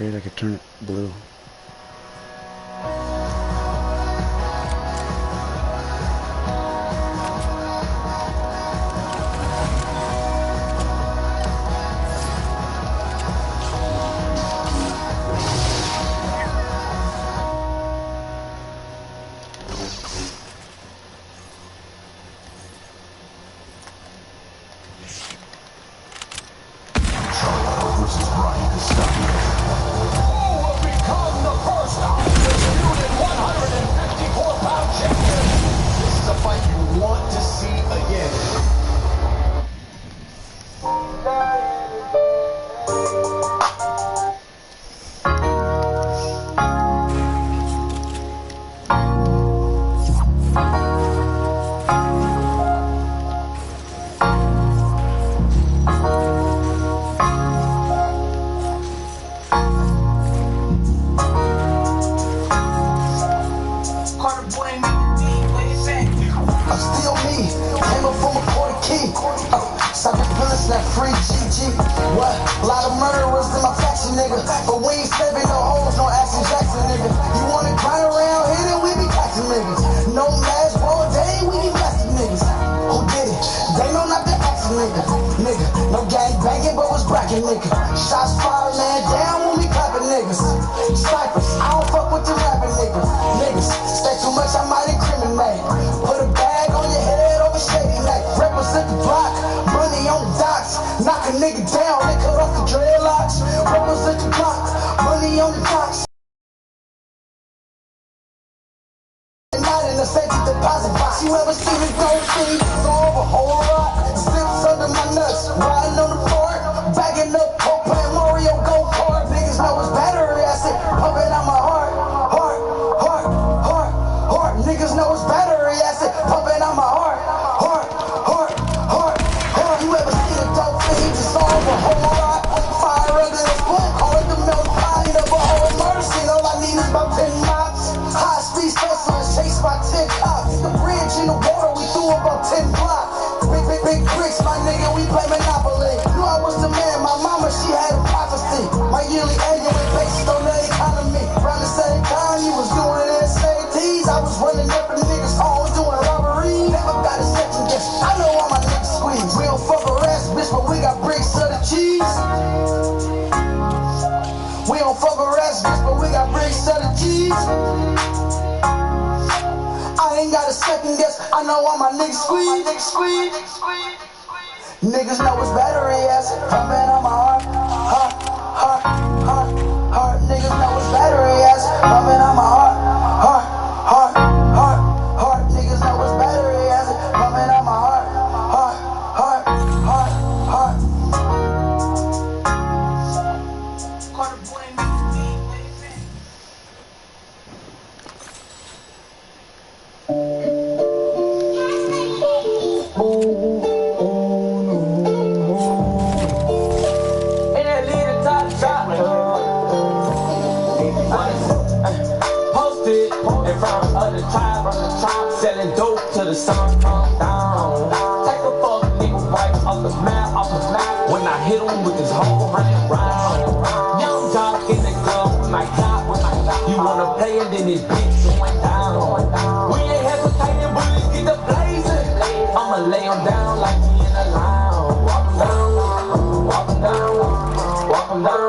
great, I could turn it blue. Niggas know it's battery acid pumping on my heart, heart, heart, heart, heart. Niggas know it's battery acid pumping on my heart, heart, heart, heart, heart. Niggas know it's battery acid pumping on my heart, heart, heart, heart, heart. Selling dope till the sun comes down. Take a fuck nigga right off the map, when I hit him with this whole 100 round. Young dog in the club with my top, you wanna play and then this bitch going down. We ain't hesitating, bullets get the blazing. I'ma lay him down like he in a lounge. Walk him down, walk him down, walk him down,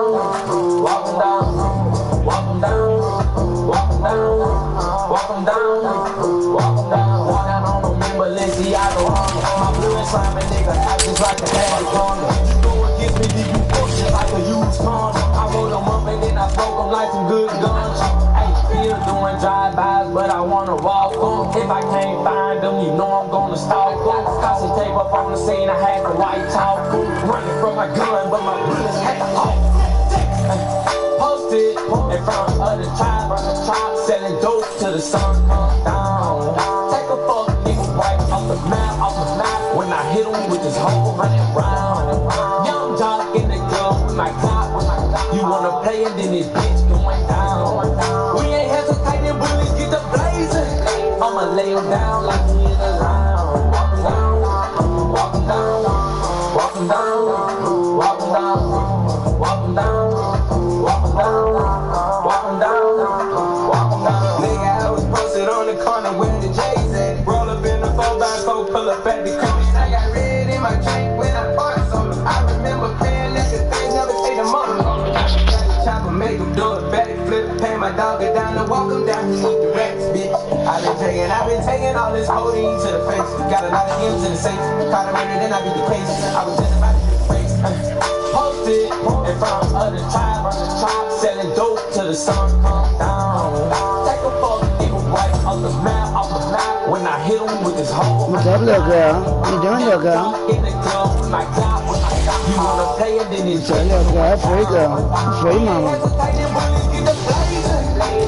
walk him down, walk him down, walk him down, walk him down. Walk down on them in Balenciaga on my blood slime nigga, I just like a bad corner. You go against me, leave you fucking like a used condom. I roll them up and then I smoke them like some good guns. I ain't still doing drive-bys, but I wanna walk them. If I can't find them, you know I'm gonna stalk them. Cause some tape up on the scene, I had the white talk. Running from my gun, but my bullets had to hold. Posted in front of the tribe, selling dope till the sun comes down. Take a fuck nigga right off the map, when I hit him with this whole 100 round. Young jock in the club with my clock, you wanna play and then this bitch going down. We ain't hesitating, bullets get the blazing. I'ma lay him down like he in the lounge. Walk him down, walk him down, walk him down, walk him down, walk him down, walk him down. do a backflip, pay my dog it down and walk him down. He need the racks, bitch. I've been taking all this codeine to the face. Got a lot of M's in the safe. Caught a minute, then I beat the case. I was just about to hit the face. Posted in front of the tribe, selling dope till the sun come down. Take a fuck, nigga, right off the map, when I hit him with this hoe. What's up, little girl? What you doing, little girl? In the club with my God, you wanna play it, then it's What's up, little girl? Free girl. Free mama.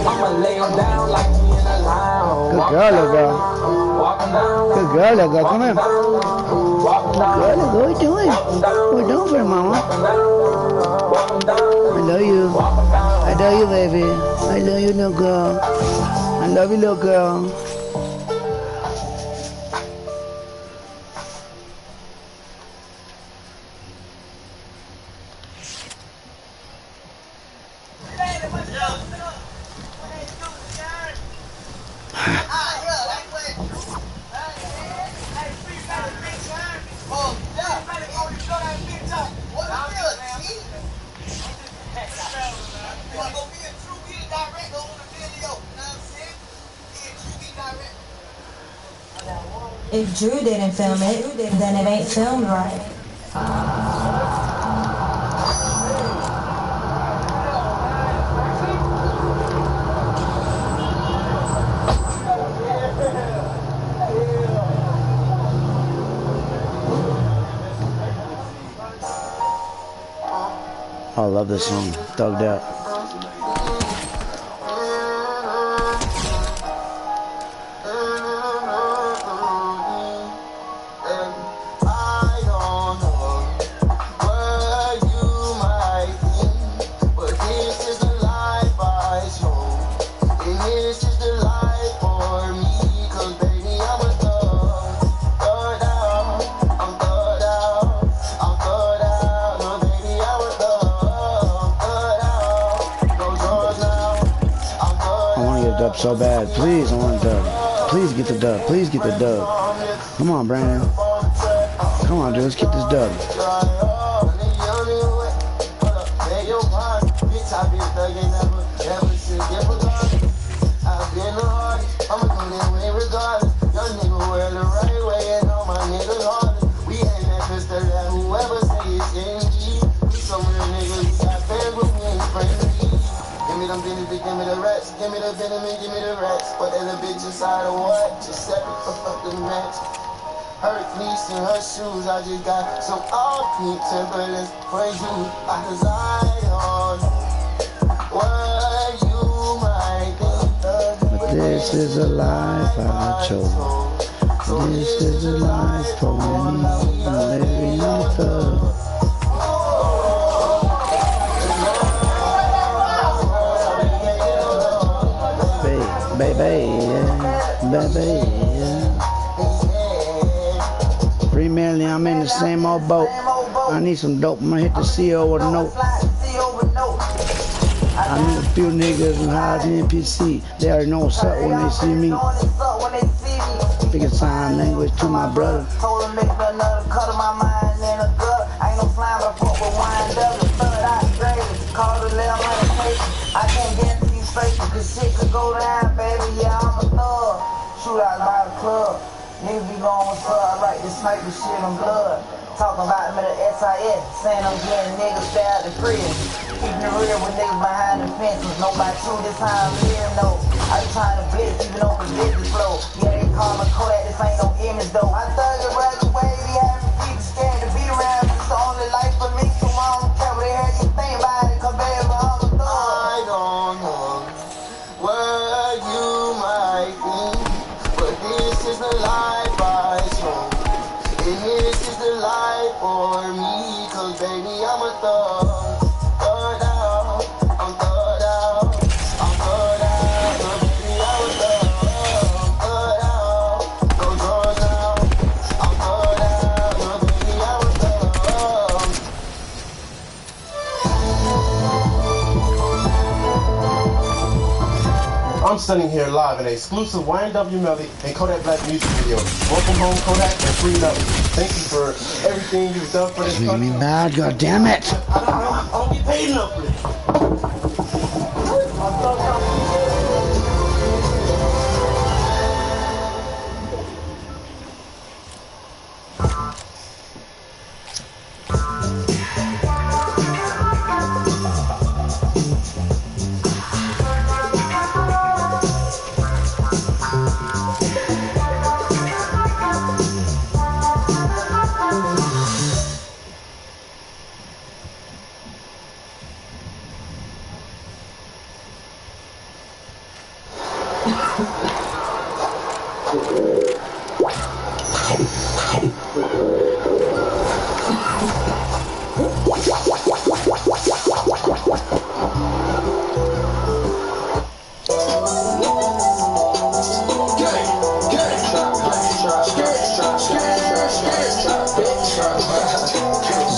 I'ma lay him down like he in a lounge. Good girl, little girl. Good girl, little girl. Come here. Good girl, little girl. What you doing? What you doing for your mama? I love you. I love you, baby. I love you, little girl. I love you, little girl. If Drew didn't film it, then it ain't filmed right. I love this song. Thugged Out. So bad. Please, I want a dub. Please get the dub. Please get the dub. Come on, Brandon. Come on, dude. Let's get this dub. Give me the rest, give me the venom and give me the rest. But there's a bitch inside of what? Just separate for fucking match. Her fleece and her shoes, I just got some all pink Timberlands for you. Cause I don't know what you might think. But this is a life I chose. This is a life for me. I'm living on thug. Baby, yeah. 3 million, I'm in the same old boat. I need some dope. I'm gonna hit the CO with a note. I need a few niggas who hide the NPC. They already know what's up when they see me. Speaking sign language to my brother. Told him make another cut of my mind in a gut. Ain't no slime, but fuck with wind up. The third eye gravy. Call the little money patient. I can't guarantee you straight, cause shit could go down, baby. Yeah, I'm a thug. Shoot out by the club. Niggas be going with thug. I write this sniper shit in blood. Talking about them at the SIS. Saying I'm getting niggas stay out the prison. Keeping it real with niggas behind the fences. Nobody true, this how I'm living, no. I be trying to blitz, even on the business flow. Yeah, they call me Kodak, this ain't no image though. I thug it right away, be having people scared to be around. It's the only life for me, so I don't care what the hell you think about it, cause baby, I'm a thug. I don't know what you might think, but this is the life I chose. And this is the life for me, cause baby, I'm a thug. Thug out, I'm thug out, I'm thug out, baby, I'm a thug. Thug out, no drugs out, I'm thug out, baby, I'm a thug. I'm standing here live in an exclusive YNW Melly and Kodak Black music video. Welcome home, Kodak, and free Melly. Thank you for everything you've done for this Making country. me mad, goddammit. I don't get paid enough for this.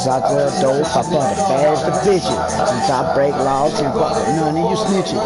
Out there, dope, I fuck the baddest of bitches. Since I break laws, can't fuck with none of you snitches.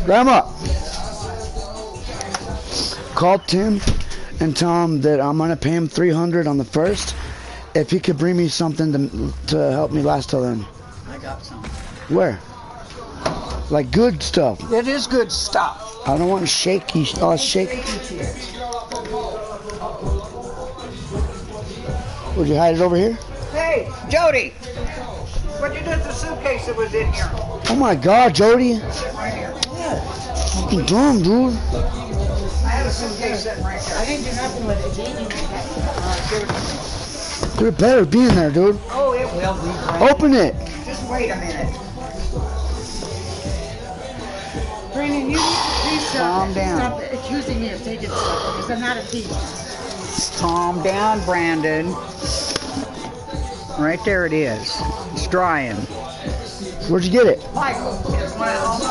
Grandma, call Tim and tell him that I'm gonna pay him $300 on the 1st if he could bring me something to help me last till then. I got some. Where? Like good stuff. It is good stuff. I don't want shaky. Oh, shake. Would you hide it over here? Hey, Jody, what'd you do with the suitcase that was in here? Oh my God, Jody. Right here. Fucking dumb, dude. I have a suitcase sitting right there. I didn't do nothing with it. There better be in there, dude. Oh, it will be. Open it. Just wait a minute. Brandon, you need to please Calm down. Stop accusing me of taking stuff because I'm not a thief. Calm down, Brandon. Right there it is. It's drying. Where'd you get it? Michael, it's my home.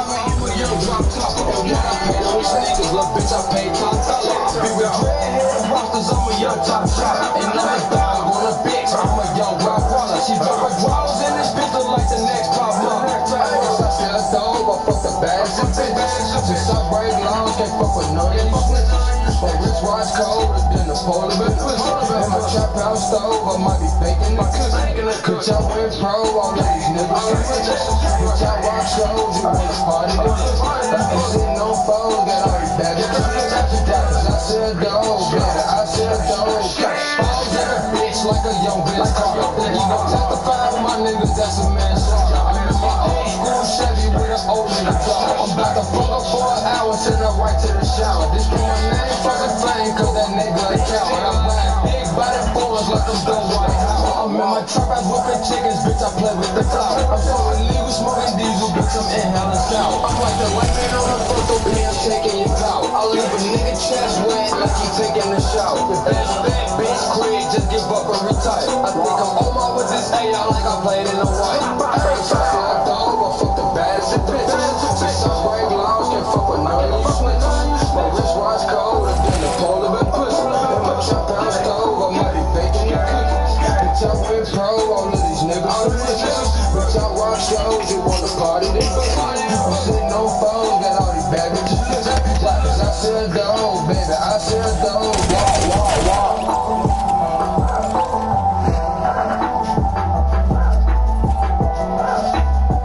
I'm about to fuck up for an hour, send her right to the shower. This for my name, fucking fame, cause that nigga a coward. I'm buying big body boys like I'm done White House. I'm in my trap, I whooping chickens, bitch, I play with the clout. I'm so illegal, smoking diesel, bitch, I'm inhaling stout. I'm like the light man on the photo, I'm taking your clout. I'll leave a nigga chest wet like he taking a shower. The best back, bitch, Craig, just give up and retire. I think I'm on my with this AR like I played in the white. First I feel like dog, I fuck the baddest of bitches. Since I break laws, can't fuck with none of you snitches. My wristwatch cold, and then the polar been pussy. In my trap house stove, I might be baking your cookies. Bitch, I went pro, all of these niggas are bitches. Bitch, I watch shows, you wanna party, then I'm sitting on phones, got all these bad bitches. Cause I sell dope, baby, I sell dope.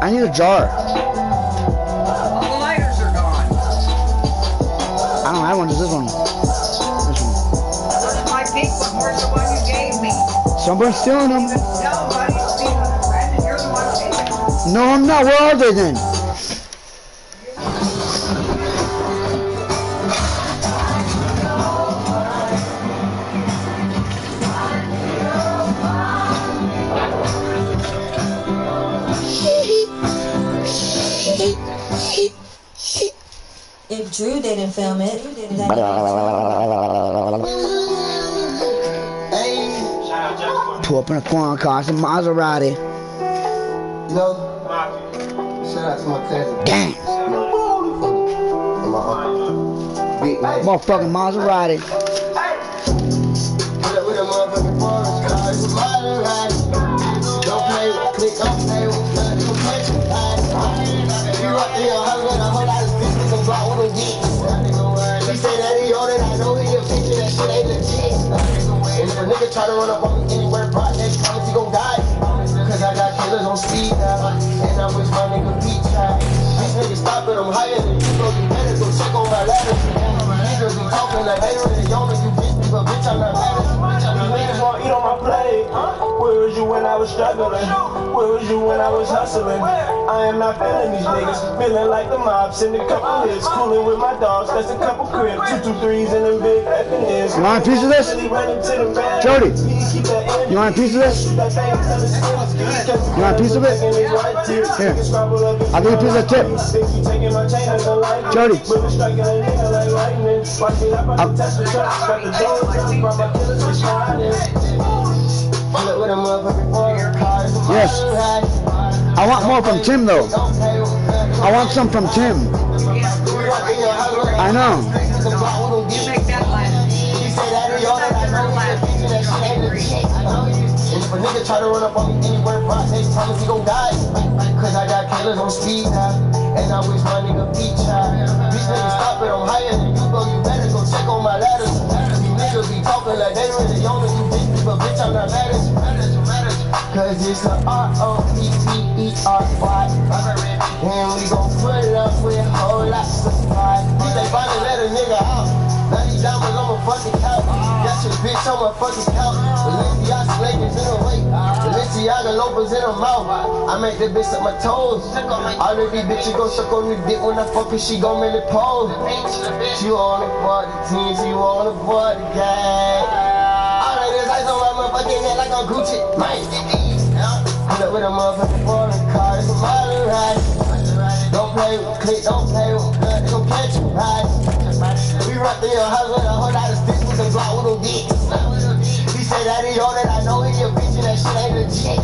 I need a jar. All the lighters are gone. I don't have one, just this one. This one. Where's my pink one? Where's the one you gave me? Someone's stealing them. No, buddy, Brandon, you're the one who gave me. No, I'm not. Where are they then? If Drew didn't film it, then Pull up in a foreign car, some Maserati. You know, shout out to my cousin. Gang. And my uncle. Big man. Motherfucking Maserati. With a motherfucking forest car, it's a Maserati. Don't play with, click, don't play with, cut, don't play with, you up there, hungry, a whole lot of business, and block with a week. He say that he on it, I know he a picture, that shit ain't legit. And if a nigga try to run up on me anywhere, project, promise he gon' die. Cause I got killers on speed dial, and I wish my nigga Pete tried. These niggas stop it, I'm higher than you, so you better go check on my ladder. talking like they really on it. You bitch me, but bitch, I'm not mad at you. These niggas won't eat on my plate. Where was you when I was struggling? Where was you when I was hustling? I am not feeling these niggas. Feeling like the mob. Send a couple hits. Cooling with my dogs. That's a couple cribs. 223s and them big effing is. You want a piece of this? Jody, you want a piece of this? You want a piece of it? Here. I'll give you a piece of the tip. Jody. Yes. I want more from Tim though. I want some from Tim. I know. If a nigga try to run up on me anywhere, they promise he gon' die. Cause I got killers on speed now, and I wish my nigga beat child. These niggas stop it, I'm higher than you, bro. You better go check on my ladders. These niggas be talking like they really on it. You bitch me, but bitch, I'm not mad at you. Cause it's the R-O-P-P-E-R-Y. And we gon' put it up with a whole lot of supply. They finally let a nigga out. 90 diamonds on my fucking couch. Got your bitch on my fucking couch. Balenciaga Lakers in the weight. Balenciaga loafers in her mouth. I make that bitch suck my toes. All of these bitches gon' suck on the dick when I fuck her, she gon' make it pose. She wanna fuck the team, she wanna fuck the gang. All of this ice on my motherfucking head like I'm Gucci. Pull up with a motherfucking foreign car, it's a modern ride. Don't play with click, don't play with blood, they gon' catch you right. We run through your house with a whole lot of sticks with the block with no dicks. He say that he all that I know, he a bitch and that shit ain't legit.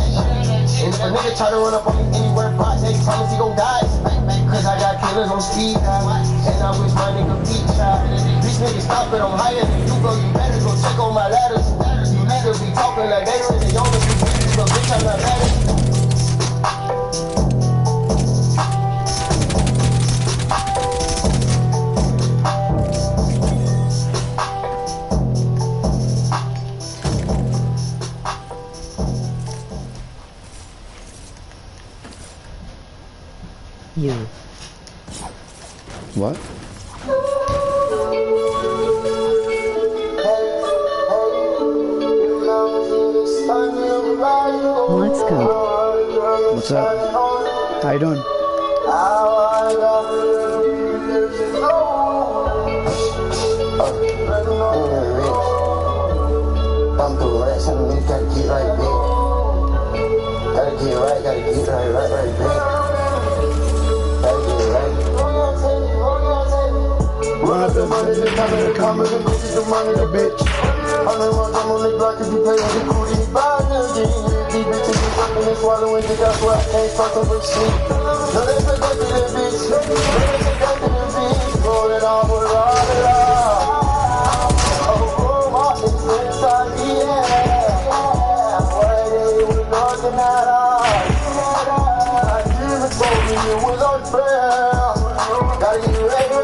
And if a nigga try to run up on me anywhere, they promise he gon' die. Cause I got killers on speed now, and I wish my nigga beat child. These niggas stop it, I'm higher than you, bro. You better go check on my ladders. You niggas be talking like they really on it. You bitches, but bitch, I'm not mad at you. You. What? Let's go. What's up? How you doing? I'm through racks and we gotta get right back. Gotta get right back. The money, the coming, the money, the bitch. I'm on the block if you play with the cootie, buy nigga. These bitches be fucking and swallowing, that's why I can't fuck up with shit. No, they say that to the bitch. They say that to the bitch. Roll it on, roll it on. Oh, my is inside the air. Why they was looking at us? I didn't told me it was unfair. Gotta get ready.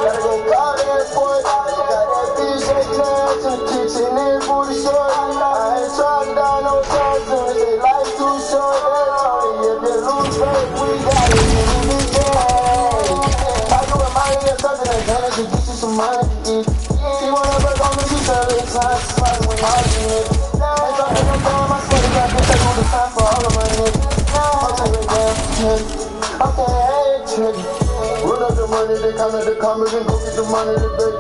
Gotta go call that boy. Got that bitch that class in the kitchen and booty short. I ain't trying down no time soon. They say life too short. That's all they if you lose faith, we got it in the game. I do a money or something like that to get you some money to eat. She wanna break on me, she said it's time to fight when I'm in it. Ain't talking no time, I swear to God, bitch, I do the time for all of my niggas. I'll take it down, okay, hey, trigger. Run up the money, they come at the commas and go get the money, the bitch.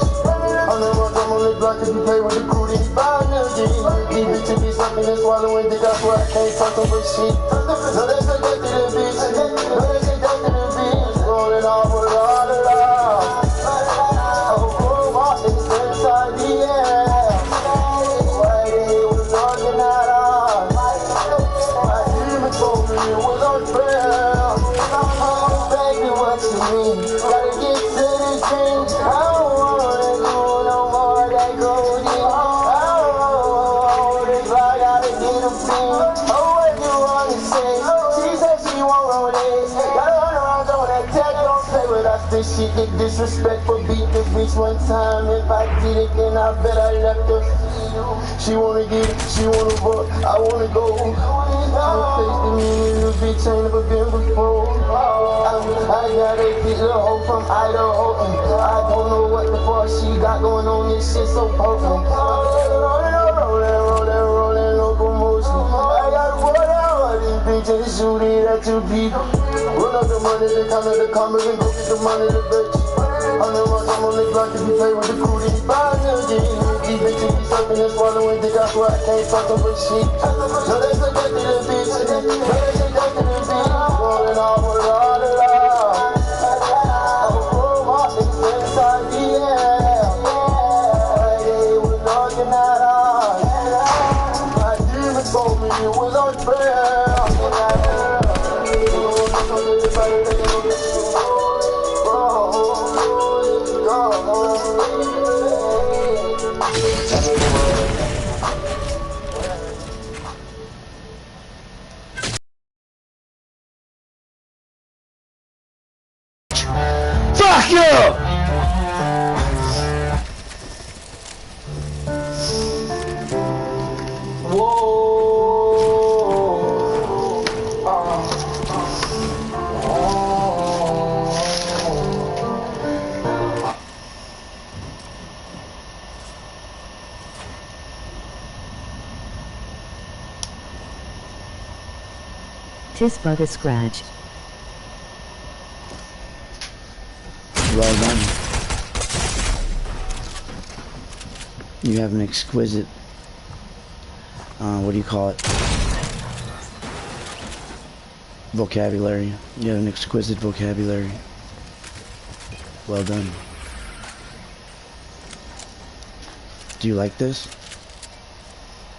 I'm on the block if you play with the cootie, buy nigga. These bitches be sucking and swallowing dick, that's why I can't fuck up with shit. No, they say that to the bitch. No, they say that to the bitch. Rolling off with all the love. Oh, my is inside the air. Why they was looking at us? My demon told me it was unfair. Baby, what you mean? Gotta get to this thing. I don't wanna do no more that coding. Oh, this I gotta get a thing. Oh, what you wanna say? She said she won't roll it. Gotta run around on that tech, don't play with us. this shit, the disrespectful beat the bitch one time. If I did it, then I bet I left her. She wanna get it, she wanna fuck, I wanna go. Face to me, little bitch ain't never been before. I got a big little hoe from Idaho, and I don't know what the fuck she got going on. This shit so potent. Rolling, locomotion. I got 4 hours, these bitches shoot it at you deep. Run up the money, the commas, and go get the money, the bitch. 100 runs, I'm on the block. If you play with the crew, then you buy million. These bitches be sucking and swallowing dick, I swear I can't fuck them with shit. No, they suggest to the bitch. No, they suggest to the bitch. Rolling all for all the love. I'm a pro hot, niggas inside the air. They was knocking at us. My demons told me it was unfair. Fuck you! Tis but a scratch. Well done. You have an exquisite, what do you call it? Vocabulary. You have an exquisite vocabulary. Well done. Do you like this?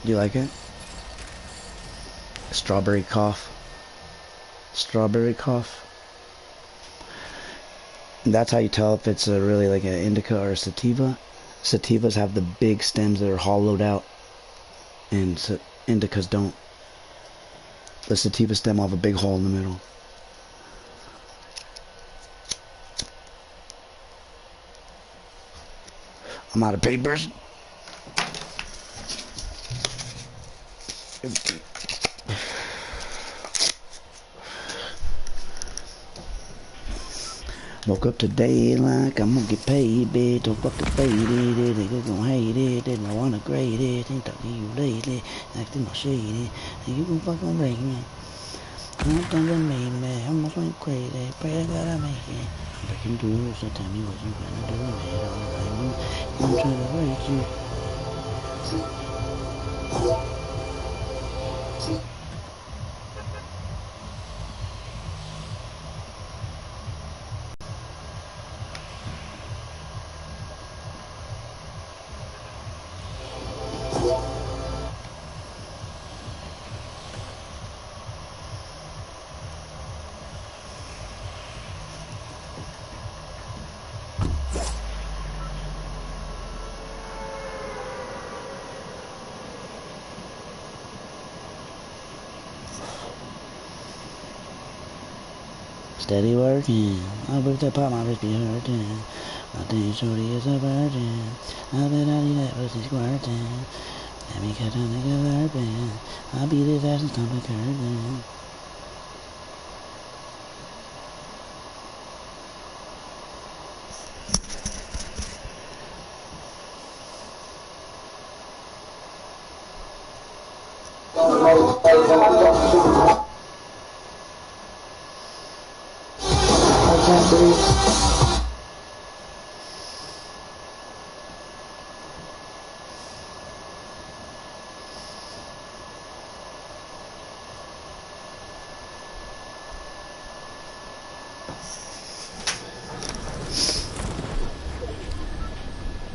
Do you like it? Strawberry cough. Strawberry cough. That's how you tell if it's really like an indica or a sativa. Sativas have the big stems that are hollowed out, and indicas don't. The sativa stem will have a big hole in the middle. I'm out of papers. Woke up today like I'm gonna get paid, bitch. Don't fucking fade it, they gon' hate it, they don't wanna grade it. Ain't talking to you lately, acting all shady, and you gon' fucking break me. I'm done with me, man. I'm almost went crazy. Pray I gotta make it. Breaking through, so tell me what you gonna do with it. I'm trying to break you. Steady working. I whipped that pot, my wrist be hurting. I think shorty is a virgin. I bet I need that pussy squirting. Let me cut on the curtain. I'll beat his ass and stomp the curtain. I can't breathe.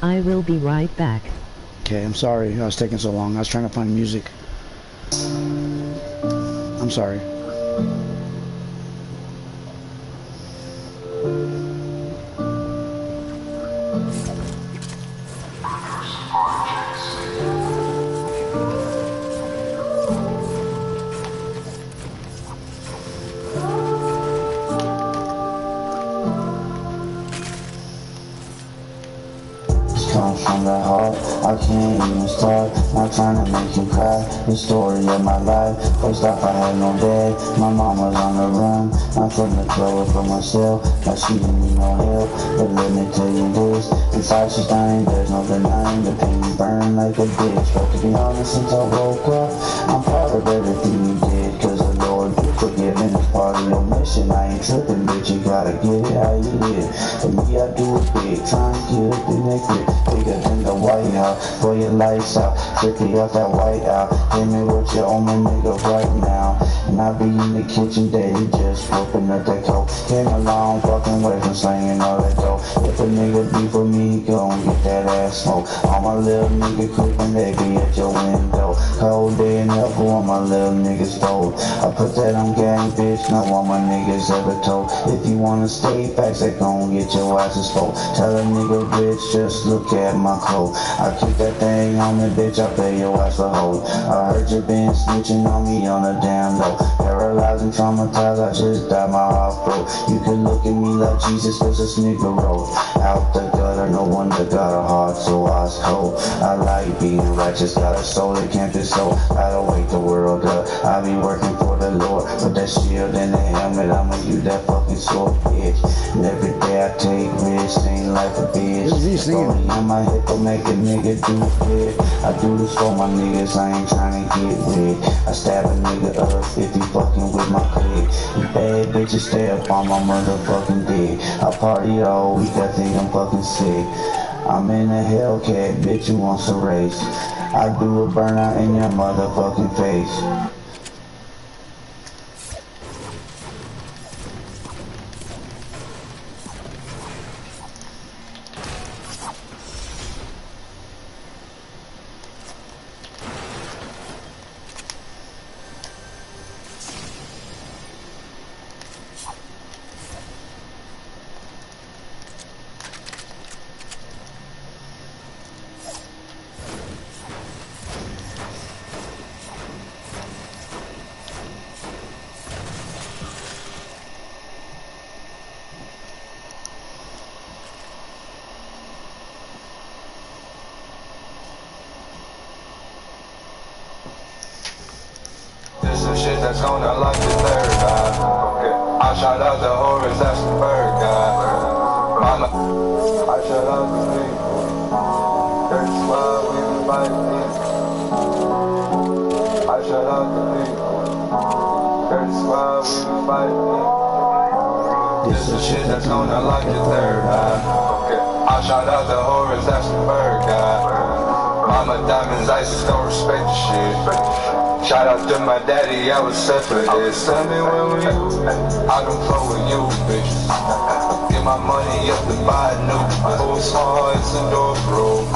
I will be right back. Okay, I'm sorry I was taking so long. I was trying to find music. I'm sorry. comes from the heart. I can't even start, not trying to make you cry. The story of my life. First off, I had no dad. My mom was on the run. I'm from the trouble for myself. Now she didn't need no help. But let me tell you this, inside she's dying, there's no denying. The pain burn like a bitch. But to be honest, since I woke up, I'm proud of everything you did. Cause the Lord, you forgiven is part of your mission. I ain't tripping, bitch, you gotta get it how you live. For me, I do it big, trying to get up in that grip. Bigger than the White House, blow your lights out, strictly off that white out. Hit me with your own nigga right now. And I be in the kitchen daily, just whooping up that coat. Came a long fucking way from slanging all that dough. If a nigga be for me, go and get that ass smoke. All my little nigga creeping, they be at your window. Cold day and up on my little niggas fold. I put that on gang, bitch, no all my niggas ever told. If you wanna stay facts, they gon' get your ass exposed. Tell a nigga, bitch, just look at my clothes. I keep that thing on me, bitch, I pay your ass for hold. I heard you been snitching on me on the damn low. Paralyzed and traumatized, I just died my heart broke. You can look at me like Jesus, cause this nigga rolled out the gutter, no wonder got a heart so ice cold. I like being righteous, got a soul that can't be sold. I don't wake the world up, I be working for the Lord. With that shield and the helmet, I'ma use that fucking sword, bitch. And every day I take risks, ain't like a bitch. Only on my hip will make a nigga do it. I do this for my niggas, I ain't trying to get rid. I stab a nigga up if he fucking with my clique. You bad bitches stay up on my motherfucking dick. I party all week, I think I'm fucking sick. I'm in a Hellcat, bitch, you want some race? I do a burnout in your motherfucking face. Some shit that's gonna lock the third eye. Okay. I shot out the horrors, that's the bird guy. Mama, I shot out the people. Dirty squad, we been fighting. I shot out the people. Dirty squad, we been fighting. This some shit that's gonna lock the third eye. Okay. I shot out the horrors, that's the bird guy. Mama diamonds, ice, don't respect the shit. Shout out to my daddy, I was set for this. Tell me where were you? I don't flow with you, bitch. Get my money up to buy a new. Oh, small hearts and door bro.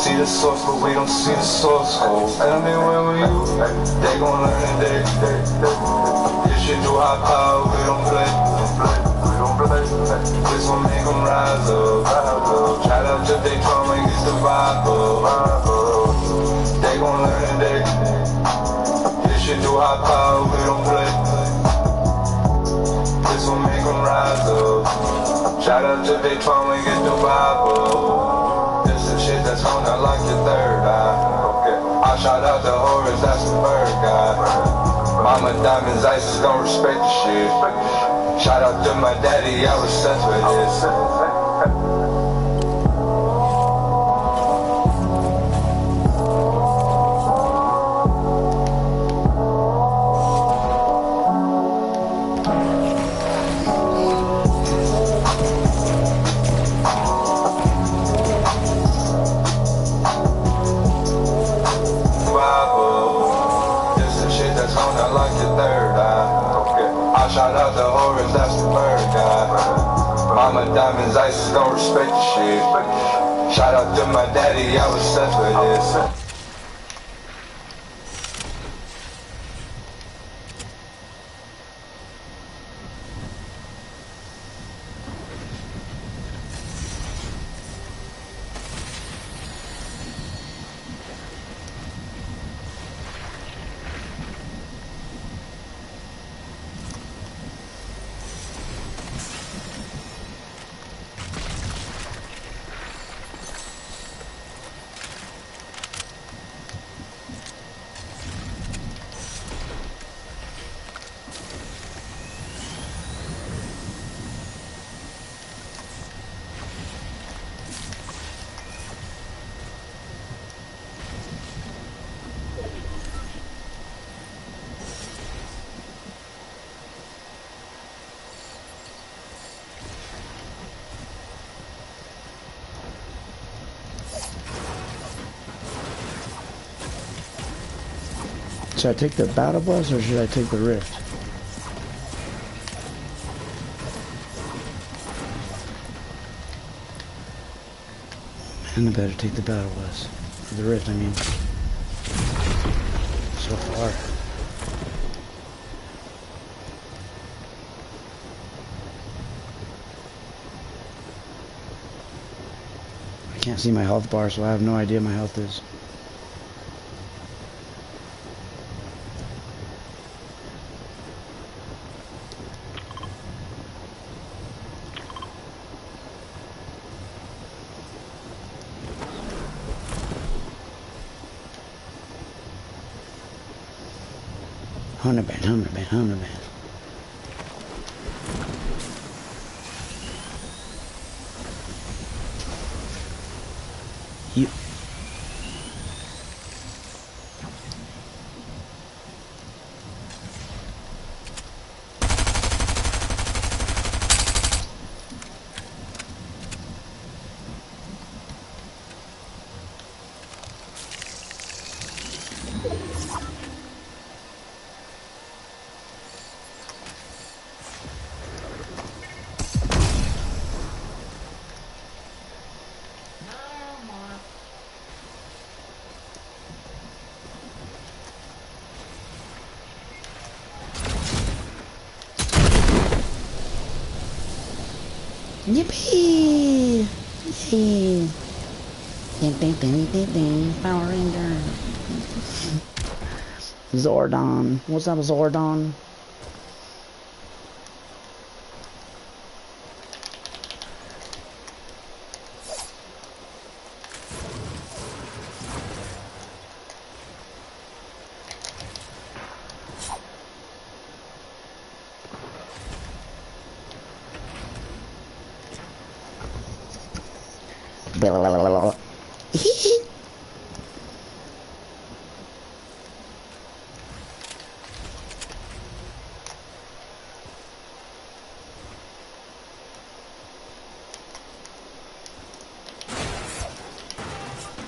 See the source, but we don't see the source code. Tell me where were you? They gon' learn it, they. This shit too high power, we don't play. This gon' make them rise up. Shout out to they trauma, get the vibe up. They gon' learn it, they. Shit too high power, we don't play. This will make them rise up. Shout out to they trauma, get the vibe up. This is shit that's gonna lock your third eye. Okay. I shot out the horrors, that's the bird guy. Mama diamonds, ice, don't respect the shit. Shout out to my daddy, I was sent for this. Shout out the horrors, that's the bird guy. Mama diamonds, ice, don't respect the shit. Shout out to my daddy, I was sent for this. Should I take the battle bus or should I take the rift? Man, I better take the battle bus. The rift, I mean. So far. I can't see my health bar, so I have no idea my health is. Hundred band. You. Yippee! Yay! Power Ranger. Zordon. What's up, Zordon?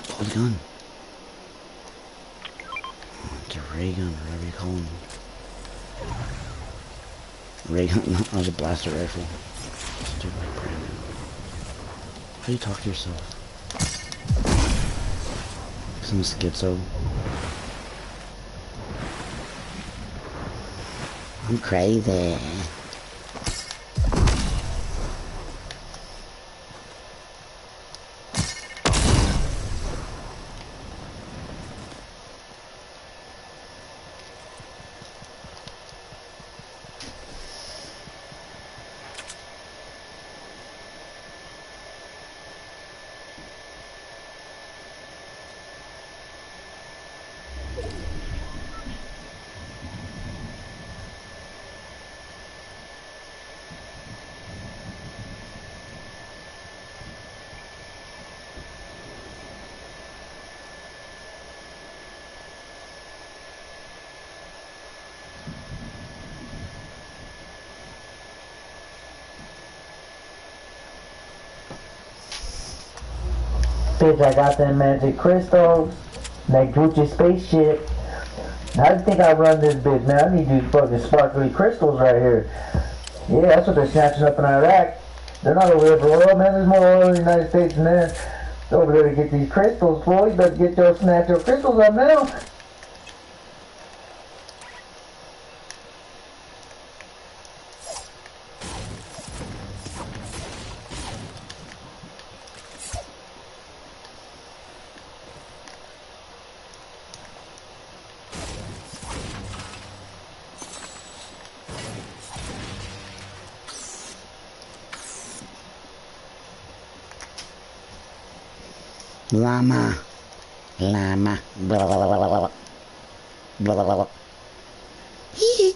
Pull the gun. It's a ray gun, or whatever you call them. Ray gun, no, that was a blaster rifle. Stupid brand new. How do you talk to yourself? Some schizo. I'm crazy. Bitch, I got them magic crystals, that Gucci spaceship. How do you think I run this bitch, man? I need these fucking sparkly crystals right here. Yeah, that's what they're snatching up in Iraq. They're not over there for oil, man. There's more oil in the United States than that. They're over there to get these crystals, boy. You better get your snatch your crystals up now. Llama. Blah, blah, blah, blah, blah. Hee.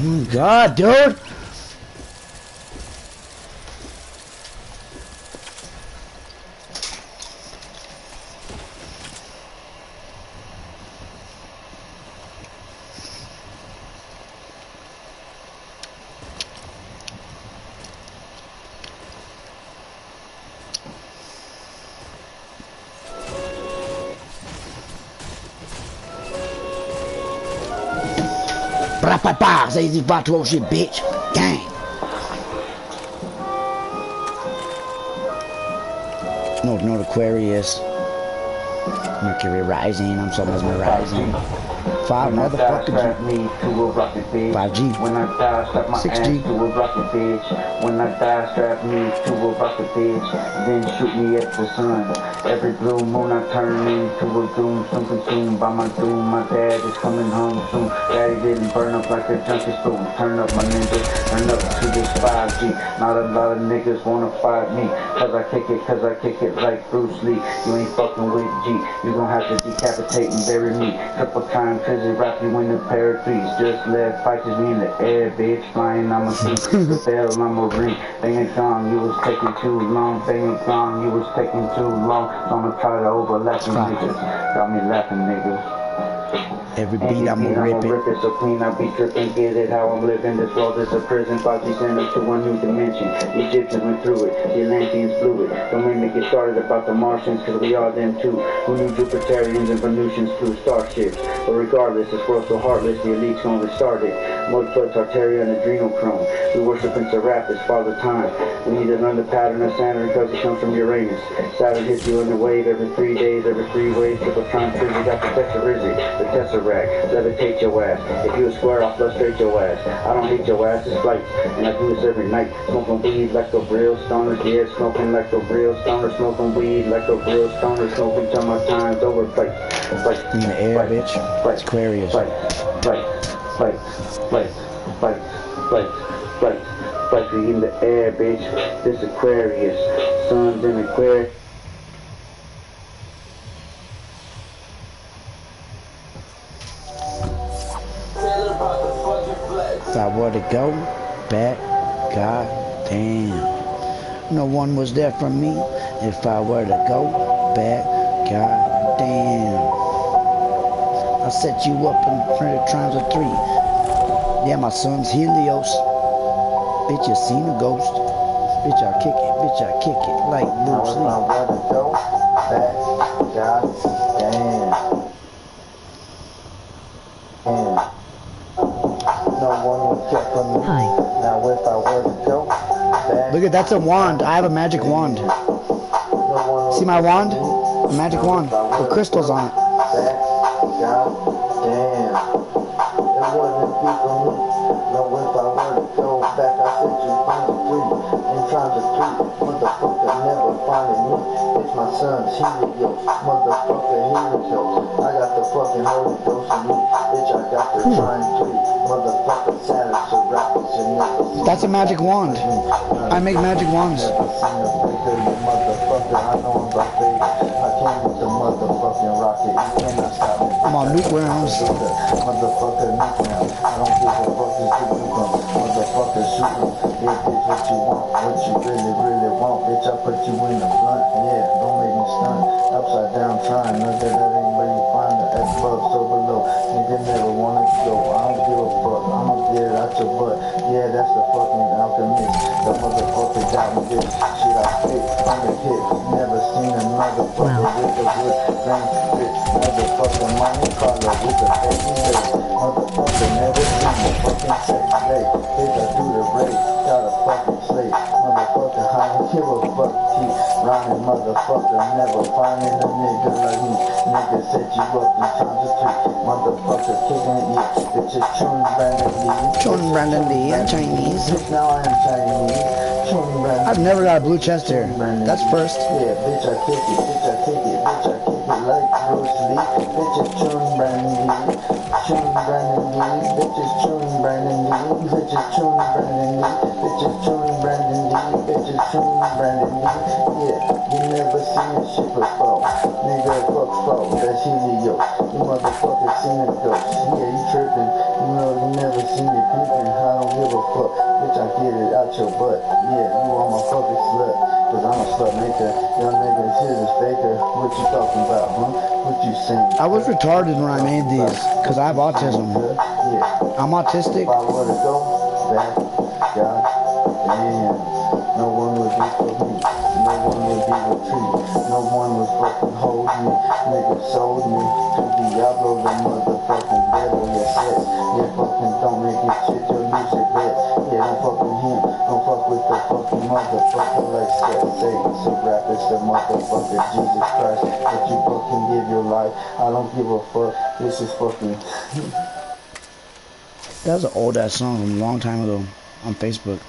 Oh God, dude. Brapapa, say easy about to shit, bitch. Gang. No, Aquarius. Mercury rising. I'm so mesmerizing. 5 motherfucking G. 5G. 6G. When I die, strap me to a rocket bitch. Then shoot me at the sun. Every blue moon I turn into a goon. Soon consumed by my doom. My dad is coming home soon. Daddy didn't burn up like a junkie spoon. Turn up my ninja. Turn up to this 5G. Not a lot of niggas wanna fight me. Cause I kick it like Bruce Lee. You ain't fucking with G. You gon' have to decapitate and bury me. Triple time crazy rap you in a pair of threes. Just left fighters me in the air, bitch. Flying, I'm a king. The bell, I'm a ring. Bang it gone, you was taking too long. Bang it gone, you was taking too long. So I'ma try to overlap you niggas. Got me laughing, niggas. Every beat I'ma rip it. So clean, I be tripping, get it how I'm living. This world is a prison, 5G sent us to a new dimension. Egyptians went through it, the Atlanteans blew it. Don't make me get started about the Martians, cause we are them too. Who knew Jupiterians and Venusians flew starships? But regardless, this world's so heartless, the elite's gonna restart it. Mudflood, Tartaria, and Adrenochrome. We worshiping Serapis, Father Time. We need to learn the pattern of Saturn because it comes from Uranus. Saturn hits you in the wave every 3 days, every 3 waves. Triple time frizzy, got the Tesseract, the Tesseract. Levitate your ass. If you a square, I'll frustrate your ass. I don't hate your ass, it's flights. And I do this every night. Smoking weed like a real stoner. Yeah, smoking like a real stoner. Smoking weed like a real stoner. Smoking till my time's over. Fight. In the air, bitch. It's Aquarius. Fight in the air, bitch. This Aquarius. Sun's in Aquarius. If I were to go back, god damn. No one was there for me. If I were to go back, god damn. I set you up in 100 times of 3. Yeah, my son's Helios. Bitch, you seen a ghost. Bitch, I kick it. Bitch, I kick it like Bruce Lee. If I were to go back, god damn. No one was kept from me. Now if I were to go back. Look at that's a wand. I have a magic wand. See my wand? A magic wand with crystals on it. God damn. It wasn't deep for me. No, if I were to go back, I said you find a 3 and trying to 3. Motherfucker never finding me. It's my son's Helios. Motherfucker Helios. I got the fucking Holy Ghost in me. Bitch, I got the trying 3. Motherfucker Saturn, so rappers you never see. That's a magic wand. I make magic wands. Motherfucker, I know I'm about baby. I came with the motherfucking rocket. You cannot stop me. I'm on nuke rounds. Motherfucker nuke now. I don't give a fuck who's the nuke on. Motherfucker shoot me. Yeah, bitch, what you want? What you really want? Bitch, I put you in the blunt. Yeah, don't make me stun. Upside down trying. Nigga, that ain't where you find it. At above, so below. Nigga never wanna go. I don't give a fuck. I'ma get it out your butt. Yeah, that's the fucking alchemist. The motherfucker got me this. Shit, I spit from the hip. Never seen a motherfucker with a good thing spit. Motherfucker money collar with a baby face. Motherfucker never seen a fucking sex day. Bitch, I do the race. Got a fucking slave. Motherfucker, I don't give a fuck. Keep rhyming, motherfucker. Never finding a nigga like me. Nigga set you up in times of 3. Motherfucker kicking it, yeah. Bitch, it's Chun Brandon Lee. Chun Brandon Lee, I'm Chinese. Now I am Chinese. Chun Brandon. I've never got a blue chest here. That's first. Yeah, bitch, I kick it. Bitch, I kick it. Bitch, I kick it like Bruce Lee. Bitch, it's Chun Brandon Lee. Chun Brandon Lee. Bitch, it's Chun Brandon Lee. Bitch, it's Chun Brandon Lee. Bitch, it's Chun Brandon Lee. Bitch, it's Chun Brandon Lee. Yeah, you never seen this shit before. Nigga, fuck flow. That's Helios. You motherfucker seen a ghost. Yeah, you tripping. You know you never seen it peeping. fuck. Bitch, I get it out your butt. Yeah, you are my fucking slut. Cause I'm a slut maker. Young niggas here is faker. What you talking about, huh? What you saying? I was retarded when I made these, cause I have autism. Yeah. I'm autistic. If I were to go back, God damn, no one would be for me. No one would be with me. No one would fucking hold me. Niggas sold me to Diablo, the motherfucking devil. Yeah, sex. Yeah, fucking don't make it shit your music bad. Yeah, don't fuck with him. Don't fuck with the fucking motherfucker like sex. Satan, so rap is the motherfucker Jesus Christ. But you fucking give your life. I don't give a fuck. This is fucking. That was an old ass song from a long time ago on Facebook.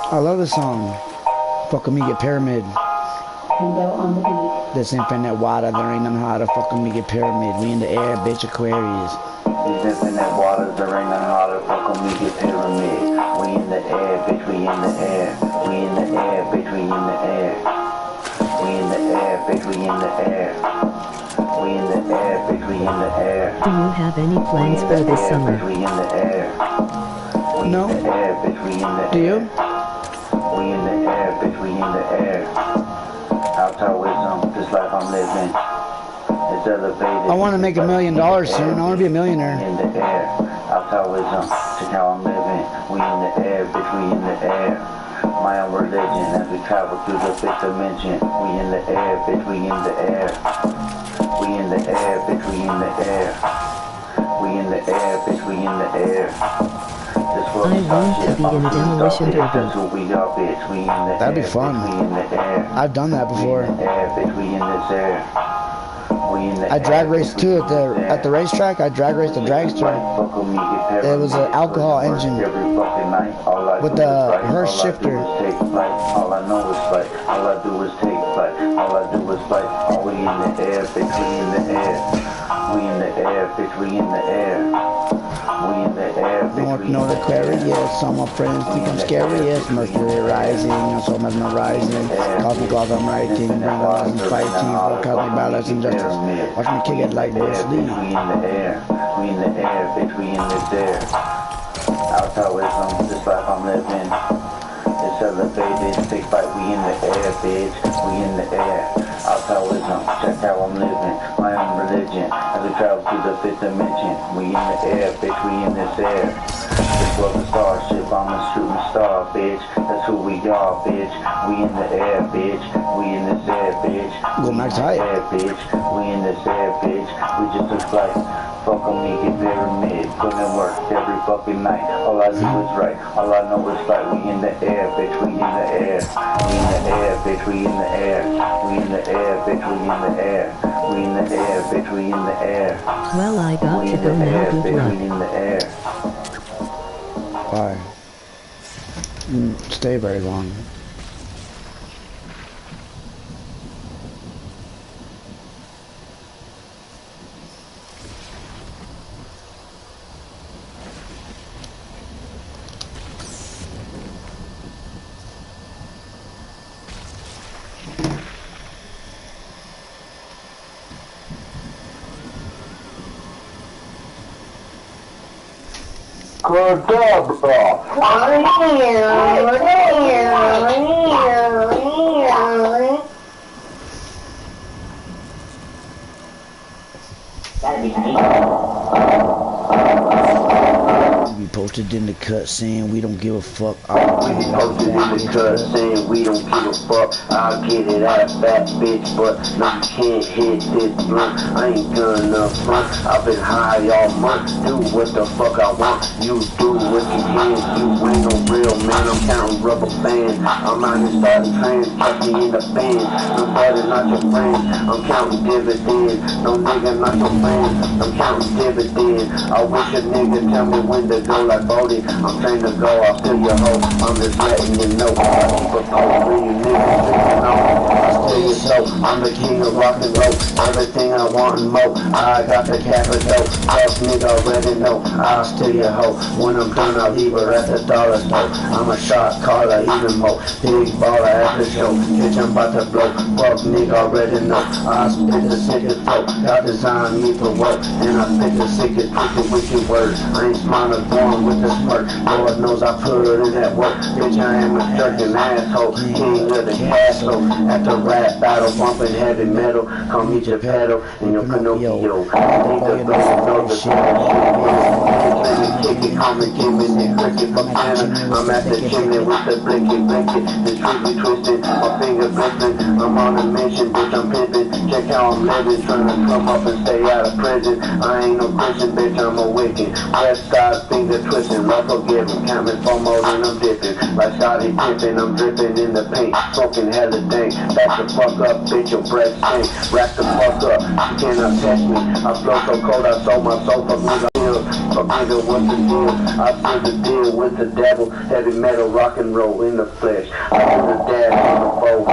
I love this song. Fucking me get pyramid. This infinite water, there ain't nothing how to fucking me get pyramid. We in the air, bitch, Aquarius. These infinite waters, there ain't nothing how to fucking me get pyramid. We in the air, bitch, we in the air. We in the air, bitch, we in the air. We in the air, bitch, we in the air. We in the air, bitch, we in the air. Do you have any plans for this summer? We in the air. No. We in the air, bitch, we in the air. Do you? We in the air, bitch, we in the air. Outside wisdom, this life I'm living. It's elevated. I want to make $1 million soon. I want to be a millionaire. In the air, outside wisdom, check how I'm living. We in the air, bitch, we in the air. My own religion as we travel through the fifth dimension. We in the air, bitch, we in the air. We in the air, bitch, we in the air. We in the air, bitch, we in the air. I want to be in a demolition derby. That'd be fun. I've done that before. I drag raced too at the racetrack. I drag raced the dragster. It was an alcohol engine with the Hearst shifter. All I know is fight. All I do is take flight. All I do is fight. We in the air, bitch. We in the air. We in the air, bitch. We in the air. We in the air, bitch. North Aquarius. Some of my friends think I'm scary. Yes, Mercury rising. I'm so much more rising. Cosmic laws I'm writing. Bring the laws and fighting. For cosmic balance and justice. Watch me kick it like Bruce Lee. We in the air. We in the air, bitch. We in the air. Outside wisdom, this life I'm living. It's elevated, big fight, we in the air, bitch. We in the air. Outside wisdom, check how I'm living. My own religion, as we travel through the fifth dimension. We in the air, bitch, we in this air. This was a starship, I'm a shooting star, bitch. That's who we are, bitch. We in the air, bitch. We in this air, bitch. Go max height. Bitch. We in this air, bitch. We just took flight. Fuck on me, get pyramid. Put in work every fucking night. All I do is right. All I know is fight. We in the air, bitch. We in the air. We in the air, bitch. We in the air. We in the air, bitch. We in the air. We in the air, bitch. We in the air. Well, I got to go now. Good luck. We in the air. Bye. Stay very long. We posted in the cut saying we don't give a fuck. Posted in the cut saying we don't give a fuck. I'll get it out of that bitch, but no, you can't hit this blunt. I ain't done enough front. I've been high all month. Do what the fuck I want. You do what you can. You ain't no real man. I'm counting rubber bands. I'm out here starting trends. Catch me in the band. Nobody not your friend. I'm counting dividends. No nigga not your friend. I'm counting dividends. I wish a nigga tell me when to go like Bodie. I'm trained to go, I'll steal your hoe. I'm just letting you know. I keep a pole, reading niggas freaking on. I steal your soul. I'm the king of rock and roll. Everything I want and more. I got the capital. Tough nigga already know. I'll steal your hoe. When I'm done, I'll leave her at the dollar store. I'm a shot caller, even more. Big baller at the show. Bitch, I'm about to blow. Fuck nigga already know. I spit the sickest flow. God designed me for work. And I spit the sickest, twisted, wicked words. I ain't smart or born with the smirk. Lord knows I put in that work. Bitch, I am a jerking asshole. King of the castle. At the rap battle, bumping heavy metal. Come meet your pedal and your Pinocchio. I need the best of the shit. Come and give me the cricket banana. I'm at the chimney with the blinky. The tricky twisted, my finger blipping. I'm on a mission, bitch, I'm pimping. Check how I'm living, trying to come up and stay out of prison. I ain't no Christian, bitch, I'm a wicked. West side finger twisting, love forgiving. Counting for more than I'm dipping. Like Scotty Pippen, I'm dripping in the paint. Smoking hella dank. Back the fuck up, bitch, your breath stink. Wrap the fuck up, you cannot test me. I flow so cold, I sold my soul. Fuck nigga, fuck nigga, what's the deal? I feel the deal with the devil. Heavy metal, rock and roll in the flesh. I do the dash on the bow. I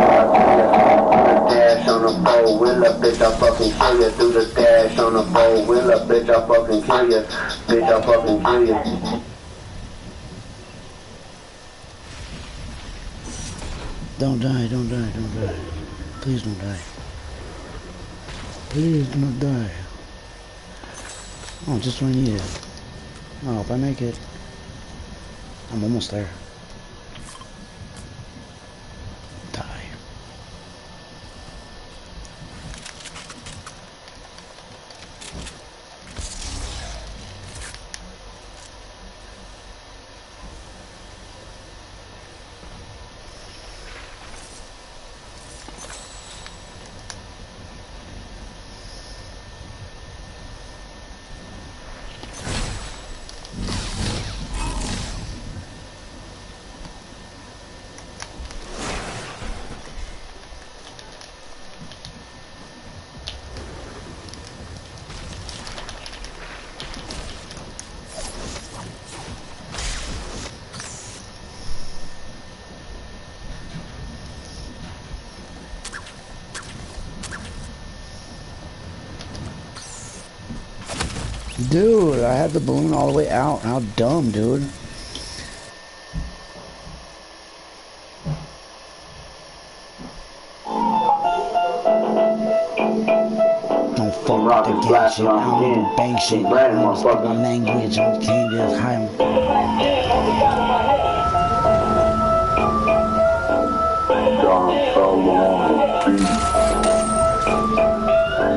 do the dash on the bow. Will a bitch, I fucking kill ya. Do the dash on the bow. Will a bitch, I fucking kill ya. Bitch, I fucking kill ya. Don't die, don't die, don't die. Please don't die. Please do not die. Oh, just when I need it. Oh, if I make it, I'm almost there. Die. Dude, I had the balloon all the way out. How dumb, dude. Don't fuck with the gang shit. I don't even bang shit. I don't speak my language. I can't just hide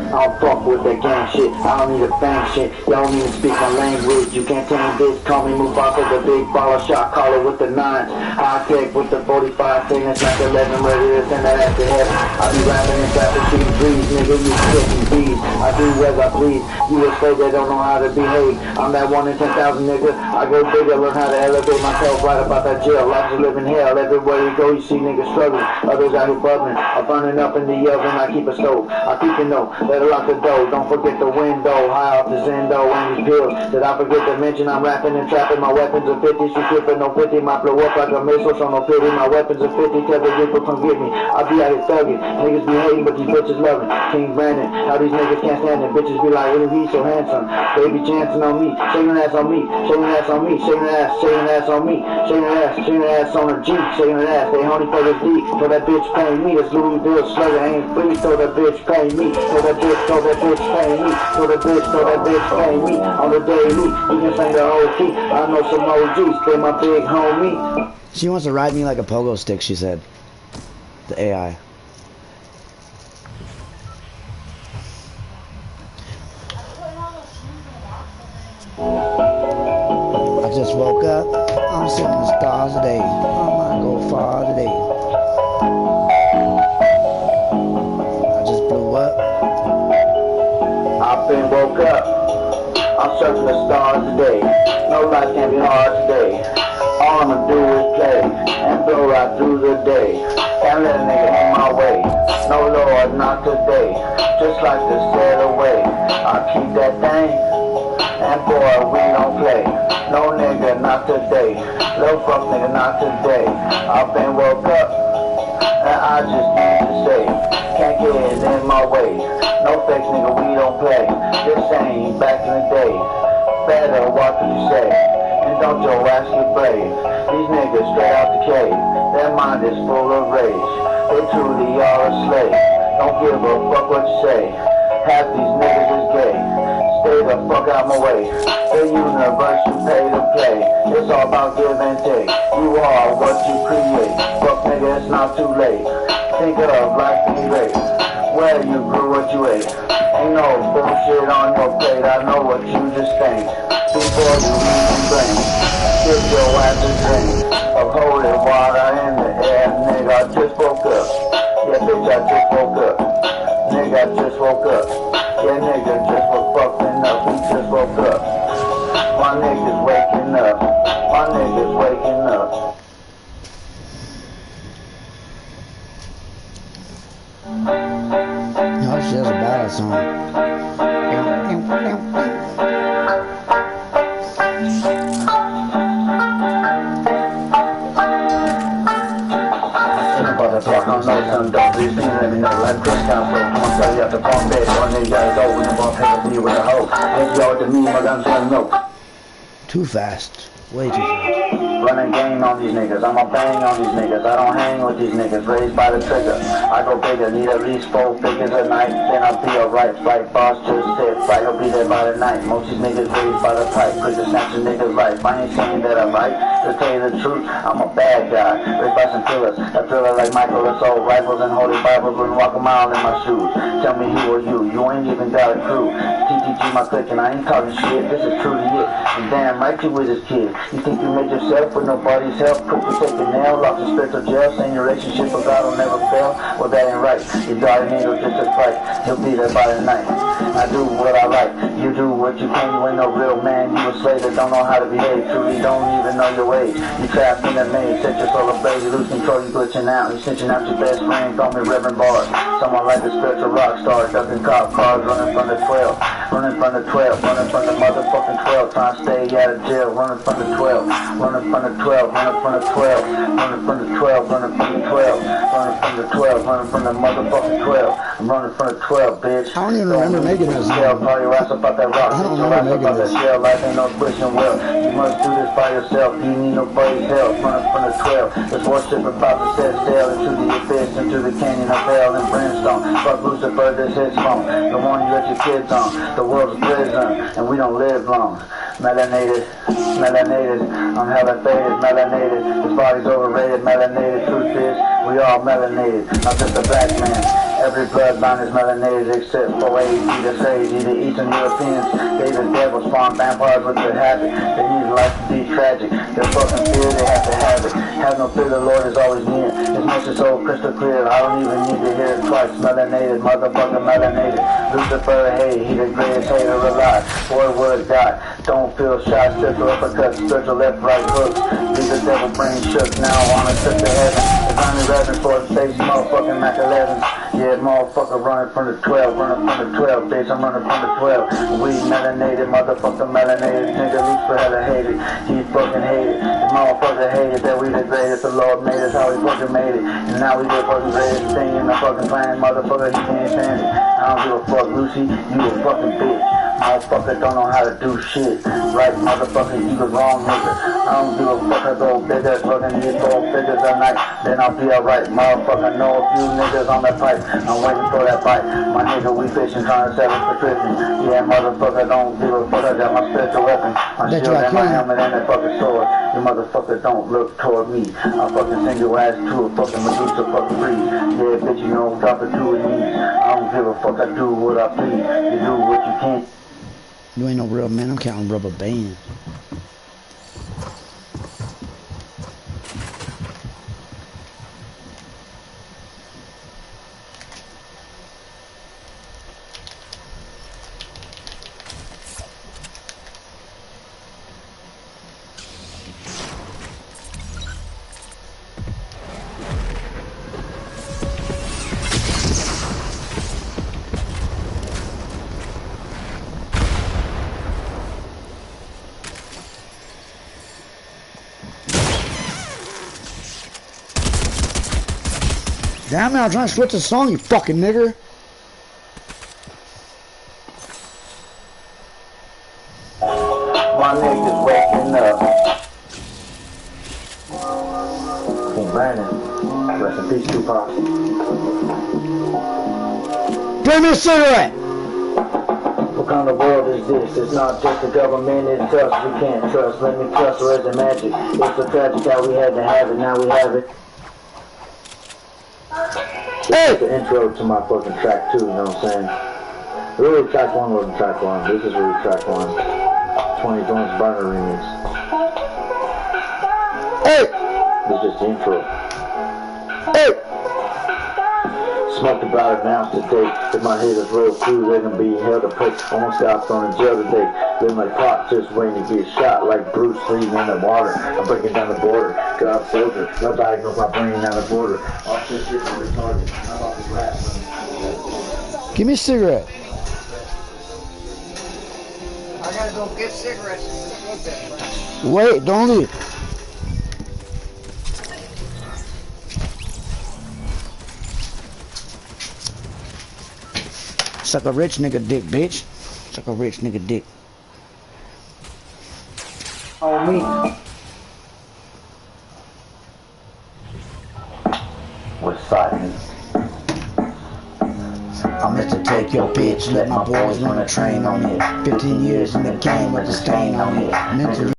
I don't fuck with that gang shit, I don't need a bang shit. Y'all don't even speak my language, you can't tell me this. Call me Mufasa, the big baller, shot caller with the 9s. High tech with the 45, saying it's like 11, ready to send that ass to heaven. I be rapping and trapping, shooting trees, nigga, you kicking bees. I do as I please, you afraid they don't know how to behave. I'm that 1 in 10,000 nigga, I go bigger, learn how to elevate myself right about that jail. Life is living hell, everywhere you go you see niggas struggling. Others out here bubbling, I'm burning up in the oven, I keep a stove. I keep it no, better lock the door, don't forget the window. High off the Zendo and these pills. Did I forget to mention I'm rapping and trapping? My weapons are 50, she flipping no 50. My blow up like a missile, so no pity. My weapons are 50, tell the people come get me. I be out here thugging, niggas be hating, but these bitches loving. King Brandon, how these niggas can't stand it. Bitches be like, ooh, he's so handsome. Baby chancing on me, shaking ass on me, shaking ass on me, shaking ass on me, shaking ass on her Jeep, shaking her ass. They honey for this D, so that bitch pay me. This Louisville slugger ain't free, so that bitch pay me. So that bitch pay me. So that bitch pay me. On the daily, you can sing the whole key. I know some OGs, they my big homie. She wants to ride me like a pogo stick, she said. The AI. I just woke up. I'm seeing the stars today. I might go far today. I just blew up. I've been woke up. I'm searching the stars today. No life can be hard today. All I'ma do is play and blow right through the day. Can't let a nigga in my way. No Lord, not today. Just like to sail away. I keep that thing and And boy, we don't play. No nigga, not today. Little fuck nigga, not today. I've been woke up, and I just need to say, can't get it in my way. No fake nigga, we don't play. This ain't back in the day. Better watch what you say, and don't your ass get brave. These niggas straight out the cave. Their mind is full of rage. They truly are a slave. Don't give a fuck what you say. Half these niggas is gay. Stay the fuck out my way. The universe you pay to play. It's all about give and take. You are what you create. Fuck nigga, it's not too late. Think of life being great. Where you grew what you ate. Ain't no bullshit on your plate. I know what you just think. Before you even blink, get your ass a drink of holy water in the air. Nigga, I just woke up. Yeah, bitch, I just woke up. Nigga, I just woke up. Yeah, nigga, just was fucking up. We just woke up. My niggas waking up. My niggas waking up. No, she has a bad song. I know some dope, please let me know, like Chris Council. I'ma tell you at the phone bed, one nigga gotta go, when the ball pick up me with a hoe. Ain't y'all to me, my gun's gonna know. Too fast. Way too fast. Running game on these niggas, I'ma bang on these niggas. I don't hang with these niggas, raised by the trigger. I go bigger, need at least 4 figures a night. Then I'll be alright, flight boss just said, flight, he'll be there by the night. Most these niggas raised by the pipe, quick to snatch a nigga's life. I ain't saying that I'm right, to tell you the truth, I'm a bad guy. Raised by some killers, a thriller like Michael assault rifles and holy bibles wouldn't walk a mile in my shoes. Tell me who are you, you ain't even got a crew. TTG my clique and I ain't talking shit, this is truly it. And damn right you with this kid. You think you made yourself with nobody's help? Quick to take a nail, lost in spiritual jail, saying your relationship with God will never fail. Well that ain't right, your darling angel just a fight. He'll be there by the night. I do what I like, you do what you can. You ain't no real man, you a slave that don't know how to behave. Truly don't even know your ways. You trapped in that maze, set your soul ablaze. You lose control, you glitching out. You snitching out your best friend, call me Reverend Bars. Someone like a spiritual rock star, ducking cop cars, running from the 12. Running from the 12, running from the motherfucking 12. Trying to stay out of jail, running from the 12. Running from the 12, running from the 12. Running from the 12, running from the 12. Running from the 12, running from the motherfucking 12. I'm running from the 12, bitch. I don't even remember making this. Call your ass about that rock. I don't Your remember ass about making that shell. Life ain't no pushing well. You must do this by yourself. You need nobody's help. Running from the 12. This worship about to set sail into the abyss, into the canyon of hell and brimstone. Fuck Lucifer, this his phone. The one you let your kids on. The world's a prison, and we don't live long. Melanated, melanated. I'm hella faded, melanated. This body's overrated, melanated. Truth is, we all melanated. I'm just a black man. Every bloodline is melanated except for AD, the Sage, the Eastern Europeans. They the devil spawn vampires with their habit. They need life to be tragic. Their fucking fear, they have to have it. Have no fear, the Lord is always near. His message so crystal clear, I don't even need to hear it twice. Melanated, motherfucker melanated. Lucifer, hey, he the greatest hater alive. Boy, would die. Don't feel shy, spiritual uppercuts, spiritual left, right hooks. Leave the devil brain shook, now I wanna trip to heaven. It's only reverend for his face, motherfucking Mac 11. Yeah, motherfucker running from the 12, running from the 12, bitch, I'm running from the 12. We melanated, motherfucker melanated, nigga Lucifer hella hated, he fucking hated. The motherfucker hated that we the greatest, the Lord made us how he fucking made it. And now we the fucking greatest thing in the fucking planet, motherfucker, he can't stand it. I don't give a fuck, Lucy, you a fucking bitch. Motherfucker don't know how to do shit. Right, motherfucker, you the wrong nigga. I don't give a fuck, I go bigger, fucking get 4 figures a night, then I'll be alright. Motherfucker, know a few niggas on that pipe. I'm waiting for that bite. My nigga, we fishing, trying to sell it for drifting. Yeah, motherfucker, don't give a fuck, I got my spiritual weapon. My shield and my helmet and that fucking sword. You motherfucker don't look toward me. I'll fucking send your ass to a fucking Medusa fucking freeze. Yeah, bitch, you know, drop it to his knees. I don't give a fuck, I do what I please. You do what you can. You ain't no real man, I'm counting rubber band. Damn it, I'm trying to switch the song, you fucking nigger. My niggas waking up. King Brandon. Rest in peace, Tupac. Bring me a cigarette! What kind of world is this? It's not just the government, it's us we can't trust. Let me trust her as a magic. It's so tragic how we had to have it, now we have it. This is the intro to my fucking track 2, you know what I'm saying? Really, track 1 wasn't track 1. This is really track 1. 20 Jones Burner remix. Hey! This is just the intro. Hey! Smoked about it now today. If my haters roll through, they're gonna be held to pay. Almost got thrown in jail today. Living like pot, just waiting to get shot like Bruce Lee in the water. I'm breaking down the border. God soldier. Nobody knows I'm bringing down the border. All shit shit from retarded. I'm about to rap. Give me a cigarette. I gotta go get cigarettes. Wait, don't leave. Suck a rich nigga dick, bitch. Suck a rich nigga dick. On me. With silence. I'm Mr. Take Your Bitch, let my boys run a train on it. 15 years in the game with a stain on it. Mentally.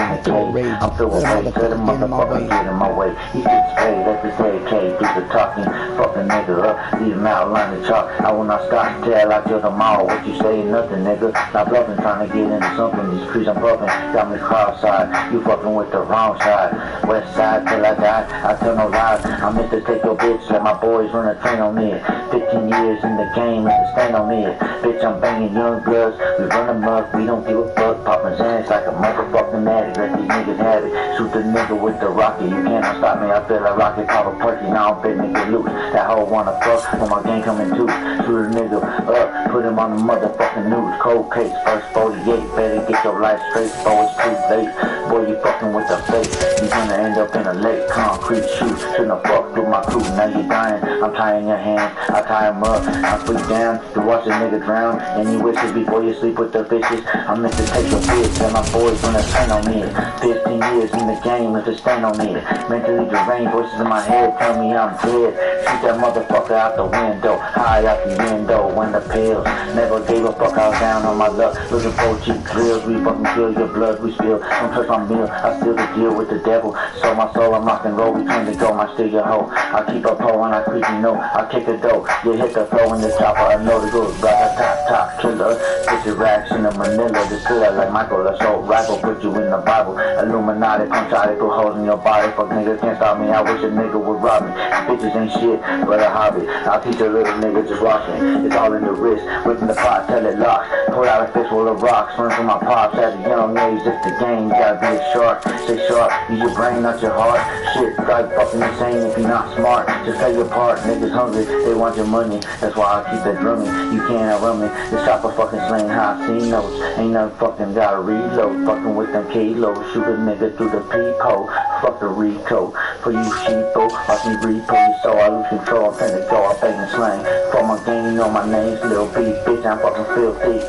I'm feeling way, let a motherfucker get in my way. He gets paid, let this AK do the talking. Fucking nigga up, leave him outline the chalk. I will not stop to tell out till tomorrow. What you say, nothing, nigga. Stop bluffing, trying to get into something. These creeps I'm puffing, got me cross-side. You fucking with the wrong side. West side till I die, I tell no lies. I'm Mr. Take Your Bitch, let my boys run a train on me. 15 years in the game, it's a stain on me. Bitch, I'm banging young bloods, we run amok, we don't give a fuck. Poppin' Xans like a motherfucking addict. Let these niggas have it. Shoot the nigga with the rocket. You cannot stop me. I feel like rocket pop a perky. Now I'm bet nigga loose. That hoe wanna fuck when my game coming too. Shoot a nigga up. Put him on the motherfucking news. Cold case. First 48. Better get your life straight. Before it's too late. Boy, you fucking with the fake. You gonna end up in a lake. Concrete shoot. Shouldn't have fucked through my crew. Now you dying. I'm tying your hands. I tie him up. I sleep down to watch a nigga drown. And you wishes before you sleep with the fishes. I'm Mr. Take Your Bitch. And my boys gonna train on me. 15 years in the game with a stain on me. Mentally deranged voices in my head tell me I'm dead. Shoot that motherfucker out the window. High out the window when the pills. Never gave a fuck, I was down on my luck. Looking for cheap drills. We fucking kill your blood, we spill. Don't touch my meal, I steal the deal with the devil. Sold my soul, I'm rock and roll. We train to go, I steal your hoe. I keep a pole and I creep you know. I kick a dough. You hit the flow in the chopper. I know the goes. Black top killer. Get your racks in the Manila. Distiller like Michael. Assault rifle. Put you in the Bible. Illuminati, punch out it, put holes in your body. Fuck niggas can't stop me, I wish a nigga would rob me. Bitches ain't shit, but a hobby. I'll teach a little nigga, just watch me. It's all in the wrist, whipping the pot till it locks. Pull out a fist full of rocks, run from my pops. At a young age, it's the game, gotta be a shark. Stay sharp, use your brain, not your heart. Shit, drive fucking insane if you're not smart. Just play your part, niggas hungry, they want your money. That's why I keep that drumming, you can't outrun me. This chopper fucking slaying high C notes. Ain't nothing fucking gotta reload, fucking with them kilos. Shoot a nigga through the peephole, fuck the Rico. For you sheepo, watch me repo your soul. I lose control, I'm finna go, I'm begging slang. For my game, you know my name's Lil B, bitch, I'm fucking filthy.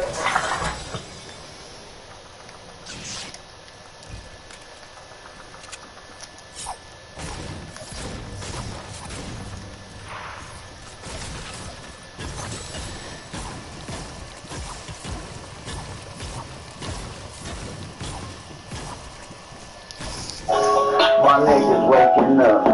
My niggas waking up.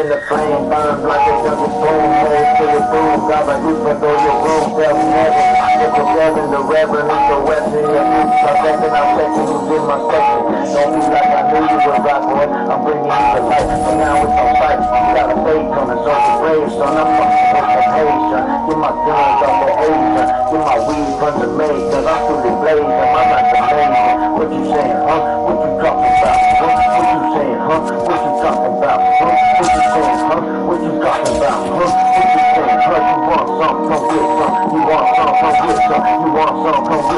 in the flame, burns like a jungle boom, made to the boom, got my roots but throw your room, tell me never, if the seven, the reverend, it's the weapon, your roots, I'm second, I'm second, who's in my section, don't be like I knew you was rock, boy, I'm bringing you to life, but now it's on fight, you got a faith on us, on the brave, son, I'm fucking with the page, son, get my guns off the Asian, get my weed from the maid, cause I'm truly blazing, I'm not the amazing, what you saying, huh, what you talking about, huh, what you saying, huh, what you talking about, huh, what you saying, huh, what you talking about, huh, what you saying, huh, you want some, come get some, you want some, come get some, you want some, come get some,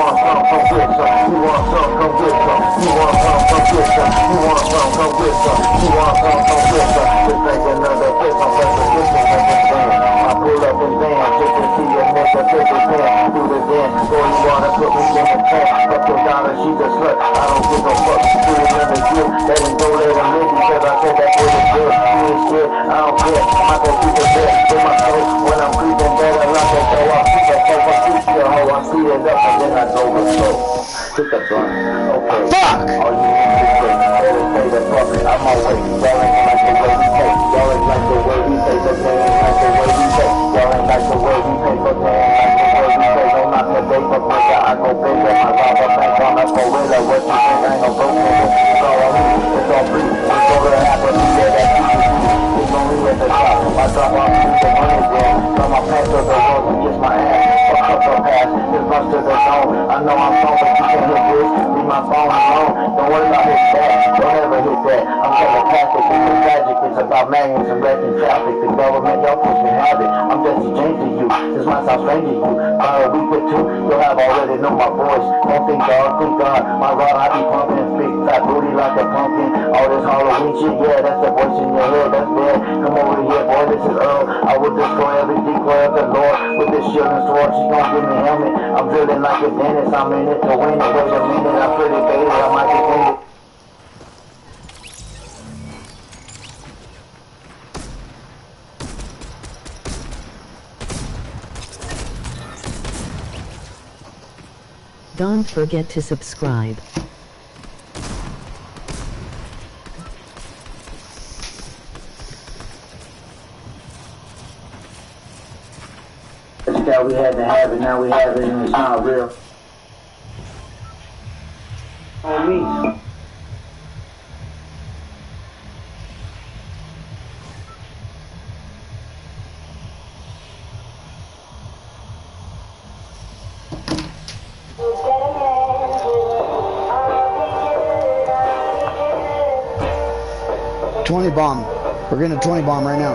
you want some, come get some, you want some, come get some, you want some, come get some, you want some, come get some, you want some, come get some, just like another bitch, I'm representing everything, I pull up in van, just to see a nigga take his hand, do the dance, boy you wanna put me in the tent, fuck your daughter, she's a slut, I don't give a fuck, do it in the you, let him go, let him live, because I said that's what it's good, you ain't shit, I don't care, I go keep it there, with my soul, when I'm creeping better, like a go, I keep it so I keep your hoe, I speed it up, and then I go with slow, hit the blunt, okay, fuck, all you need is quick, say the puppet, I'm on way, y'all ain't like the way we take, y'all ain't like the way we take, but they ain't like the way we take, y'all ain't like the way we take, but they ain't like the way we take, don't knock the day for breaker, I go bigger, my robber bank on a gorilla, what you think, I ain't no broke nigga, it's all on me, it's all free, it's all that happen, yeah, that it's only at the top, I drop off the money again, from my pants to the road, and kiss my ass, fuck up the past, just rush to the zone, I know I'm strong, but you can't hit this, leave my phone alone, don't worry about hit that, don't ever hit that, I'm telepathic, it's tragic, it's about magnets and wrecking traffic, the government, y'all pushing habit, I'm Jesse James to you, this might sound strange to you, by a week or two, you'll have already know my voice, don't think dog, think God, my rod, I be pumping, big fat booty like a pumpkin, all this Halloween shit, yeah, that's the voice in your head, that's dead, come over here, boy, this is Earl, I will destroy every decoy of the Lord, with this shield and sword, she gon' give me helmet, I'm drilling like a dentist, I'm in it to win it, wait a minute, I'm pretty baby, I might just win it. Don't forget to subscribe. That we had to have it, now we have it and it's not real. On me. $20 bomb. We're getting a 20 bomb right now.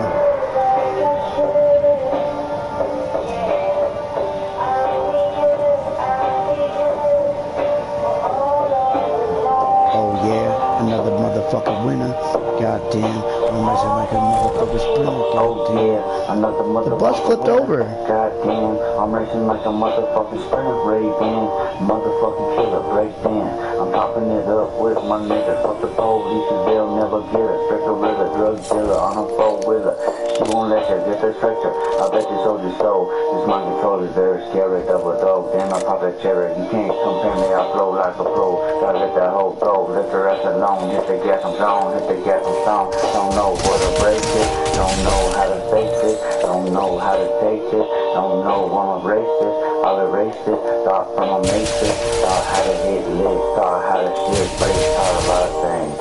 Oh yeah, another motherfucking winner. Goddamn, I'm messing like a motherfucking sprinter. Oh yeah, another motherfucker. The bus flipped over. Goddamn, I'm racing like a motherfucking sprinter. Ray-Ban, motherfucking killer, break down. I'm popping it up with my niggas. Fuck the police, they'll never get us. Straight gorilla, drug dealer on a four-wheeler. She won't let you get the stretcher. I bet you sold your soul. This mind control is very scary. Double dog, damn, I pop that cherry. You can't compare me, I flow like a pro. Gotta let that hoe go, let the rest alone. Hit the gas, I'm gone. Hit the gas, I'm gone. Don't know where to break it. Don't know how to face it. Don't know how to take it. Don't know I'm a racist. I'll erase it. Start from a mason. Start how to hit lit. Start how to shit break. Start a lot of things.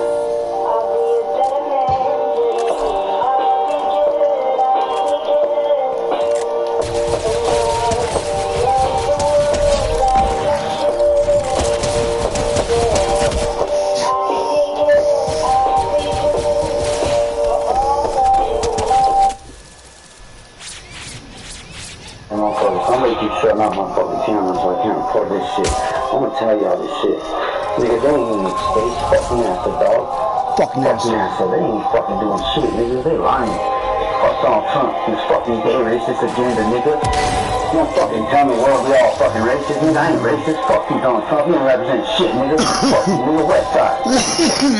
Shutting off my fucking camera so I can't record this shit. I'm gonna tell y'all this shit. Nigga, they ain't even space fucking after, dog. Fucking after. They ain't fucking doing shit, nigga. They lying. Fuck Donald Trump and his fucking gay racist agenda, nigga. You don't fucking tell me, well, we all fucking racist, nigga. I ain't racist. Fuck you, Donald Trump. You don't represent shit, nigga. Fuck you, nigga. West Side.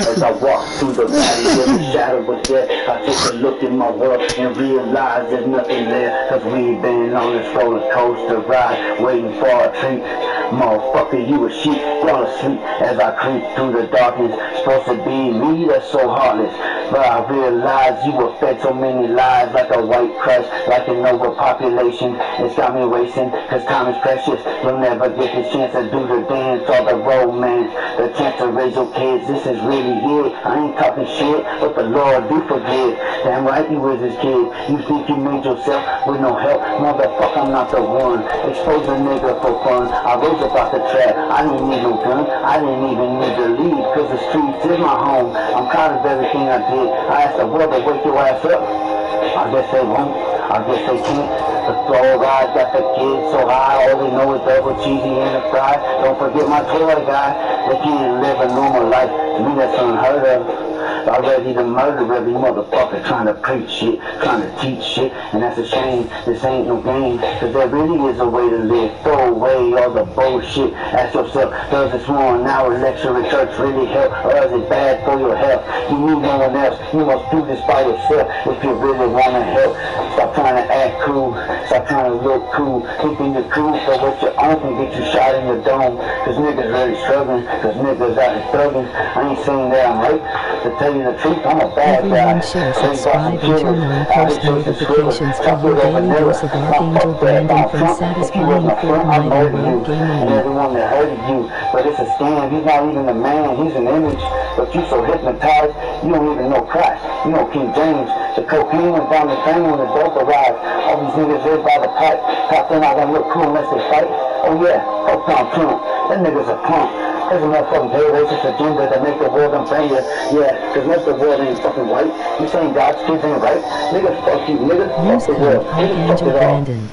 As I walked through the valley where the shadow was there, I took a look in my world and realized there's nothing there. Cause we've been on this roller coaster ride, waiting for a treat. Motherfucker, you a sheep, y'all asleep as I creep through the darkness. Supposed to be me that's so heartless. But I realize you affect so many lives like a white crush, like an overpopulation. It's got me racing, cause time is precious. You'll never get the chance to do the dance or the romance, the chance to raise your kids. This is really it. I ain't talking shit, but the Lord do forgive. Damn right you was his kid. You think you made yourself with no help? Motherfucker, I'm not the one. Expose a nigga for fun. I rose up out the trap. I didn't need no gun. I didn't even need to leave, cause the streets is my home. I'm proud of everything I did. I asked the world to wake your ass up. I guess they won't. I guess they can't. The flow ride got the kids so high. All they know is double cheesy and the fries. Don't forget my toy guy. They can't live a normal life. To me that's unheard of. I'm ready to murder every motherfucker trying to preach shit, trying to teach shit, and that's a shame. This ain't no game, cause there really is a way to live. Throw away all the bullshit. Ask yourself, does this 1 hour lecture at church really help, or is it bad for your health? You need no one else. You must do this by yourself if you really want to help. Stop trying to act cool. Stop trying to look cool. Thinking you're cool, so what you own can get you shot in your dome. Cause niggas really struggling, cause niggas out here thugging. I ain't saying that I'm right. To tell you the truth, I'm a bad guy. Everyone share, subscribe, and turn on post notifications for your daily dose of Archangel Brandon from satisfying the Fortnite and World Gaming And League. everyone that hurted you, but it's a scam. He's not even a man, he's an image. But you so hypnotized, you don't even know Christ. You know King James. The cocaine went down the drain when the dope arrived. All these niggas live by the pipe. Cops are not gonna look cool unless they fight. Oh yeah, fuck Donald Trump. That nigga's a punk. There's a motherfucking gay racist agenda that make the world unfriendly. Yeah, cause most of the world ain't fucking white. You saying God's kids ain't right? Nigga, fuck you, nigga. Use Fuck the world. code Nigga, fuck Archangel it all. Brandon.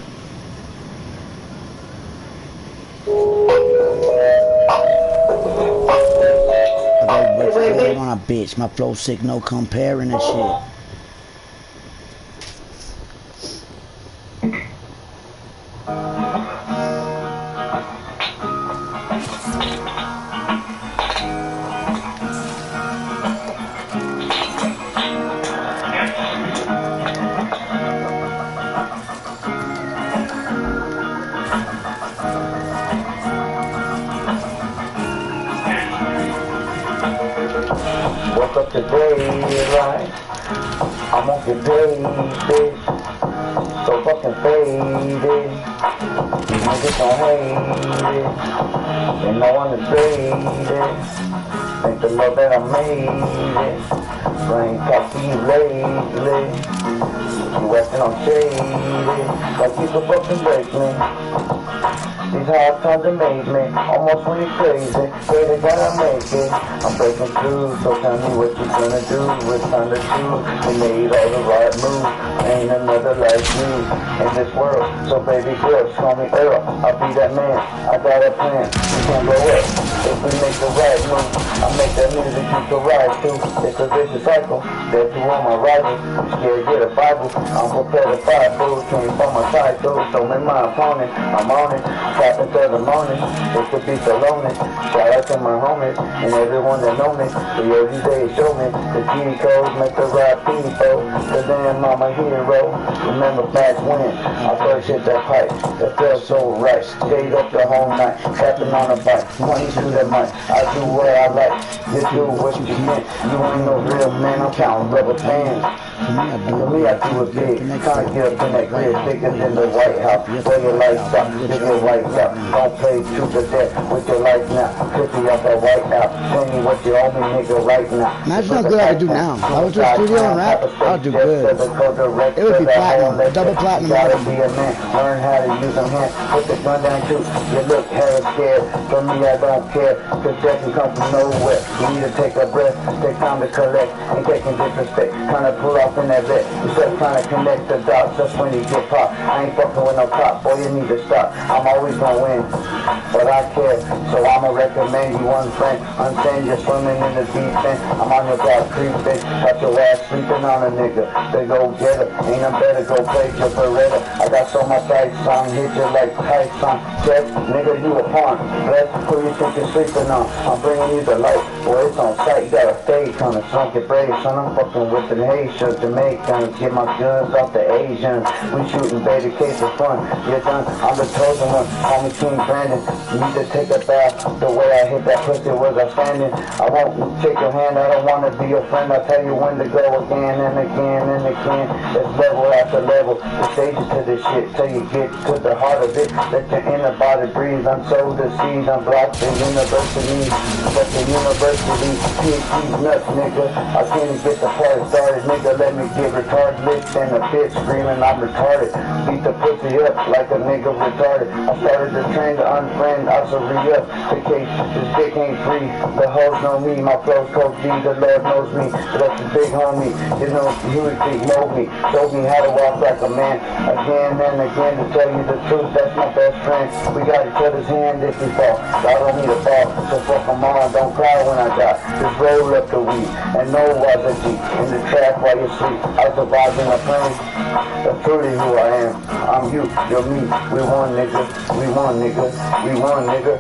I want a bitch. My flow sick, no comparing and shit. Woke up today, right? I'm gonna get paid, bitch. So fucking faded. These niggas don't hate it. Ain't no one to trade it. Thank the Lord that I made it. So I ain't talk to you lately. You acting on shady. Like you could fucking break me. These hard times have made me almost really crazy. Pray to God I make it. I'm breaking through, so tell me what you gonna do. It's time to choose. We made all the right moves. Ain't another like you in this world. So baby girl, call me Earl. I'll be that man. I got a plan. We can blow up if we make the right move. I make that music you can ride to. It's a vicious cycle. There's two on my rivals. I'm scared to get a Bible. I'm prepared to fight bulls. Came from my side too. So in my opponent, I'm on it. Tapping till the morning, it could be so lonely. Shout out to my homies and everyone that know me. The every day show me the G codes make the right people. The damn mama hero. Remember back when I first hit that pipe, that felt so right. Stayed up the whole night, tapping on the bike. Money to that mic, I do what I like. You do what you can. You ain't no real man, I'm counting rubber bands. To me, I do it big. Trying to get up in that crib, bigger than the White House. Where your lights up, get your lights up. Don't play truth or death with your life now. 50 off that White House. Tell me what you owe me, nigga, right now. Imagine how good I could do now. If I was to the studio and rap, I'll do good. It would be platinum, double platinum. Gotta be a man, learn how to use them hands. Put the gun down too. You look hella scared. For me, I don't care. Cause that can come from nowhere. You need to take a breath, take time to collect. Ain't taking disrespect. Trying to pull off in that vet. Instead of trying to connect the dots, that's when you get popped. I ain't fucking with no cop, boy, you need to stop. I'm always gonna win, but I care. So I'ma recommend you one friend. Unsend you're swimming in the deep end. I'm on your block creeping. Got your ass sleeping on a nigga. They go get her. Ain't no better go play your Beretta. I got so much ice on, hit you like Tyson. Jeff, nigga, you a pawn. Bless who you think you're sleeping on. I'm bringing you the light. Boy, it's on sight. You got a fake on it. Sunk your brave, son. I'm fucking with the Haitians, Jamaicans. Get my guns off the Asians. We shooting baby case of fun. You're done. I'm the chosen one. Call me King Brandon. You need to take a bath. The way I hit that pussy was outstanding. I won't take your hand, I don't want to be your friend. I'll tell you when to go again and again and again. It's level after level. The stages to this shit till you get to the heart of it. Let your inner body breathe. I'm so deceived. I'm blocked the university. But the university PhD's nuts, nigga. I can't get the party started, nigga. Let me get retarded lips and a bitch screaming I'm retarded. Beat the pussy up like a nigga retarded. I started to train to unfriend. I should re-up the case. This dick ain't free. The hoes know me. My flow's Coach D. The Lord knows me. That's the big homie. You know, he would mold me. Showed me how to walk like a man. Again and again to tell you the truth. That's my best friend. We got each other's hand if we fall. I don't need a fall. So fuck them all. Don't cry when I die. Just roll up the weed. And no was a G. In the track while you sleep. I survived in a plane. That's truly who I am. I'm you. You're me. We won, nigga. We won, nigga. We won, nigga.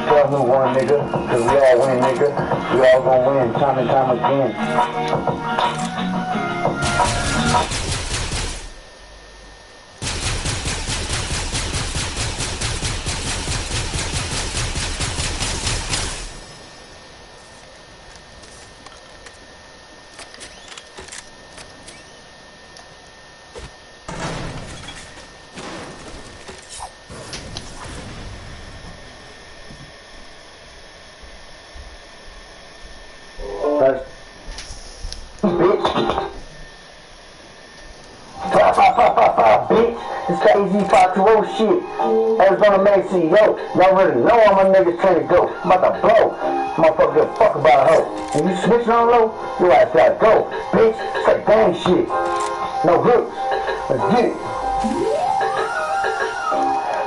Tell who won, nigga. Cause we all win, nigga. We all gonna win time and time again. Bitch, this AZ520 shit. Arizona Mason, yo, y'all already know all my niggas trying to go. I'm about to blow. Motherfucker give a fuck about a hoe. And you switching on low, your ass gotta go. Bitch, it's like gang shit. No hooks. Let's get it.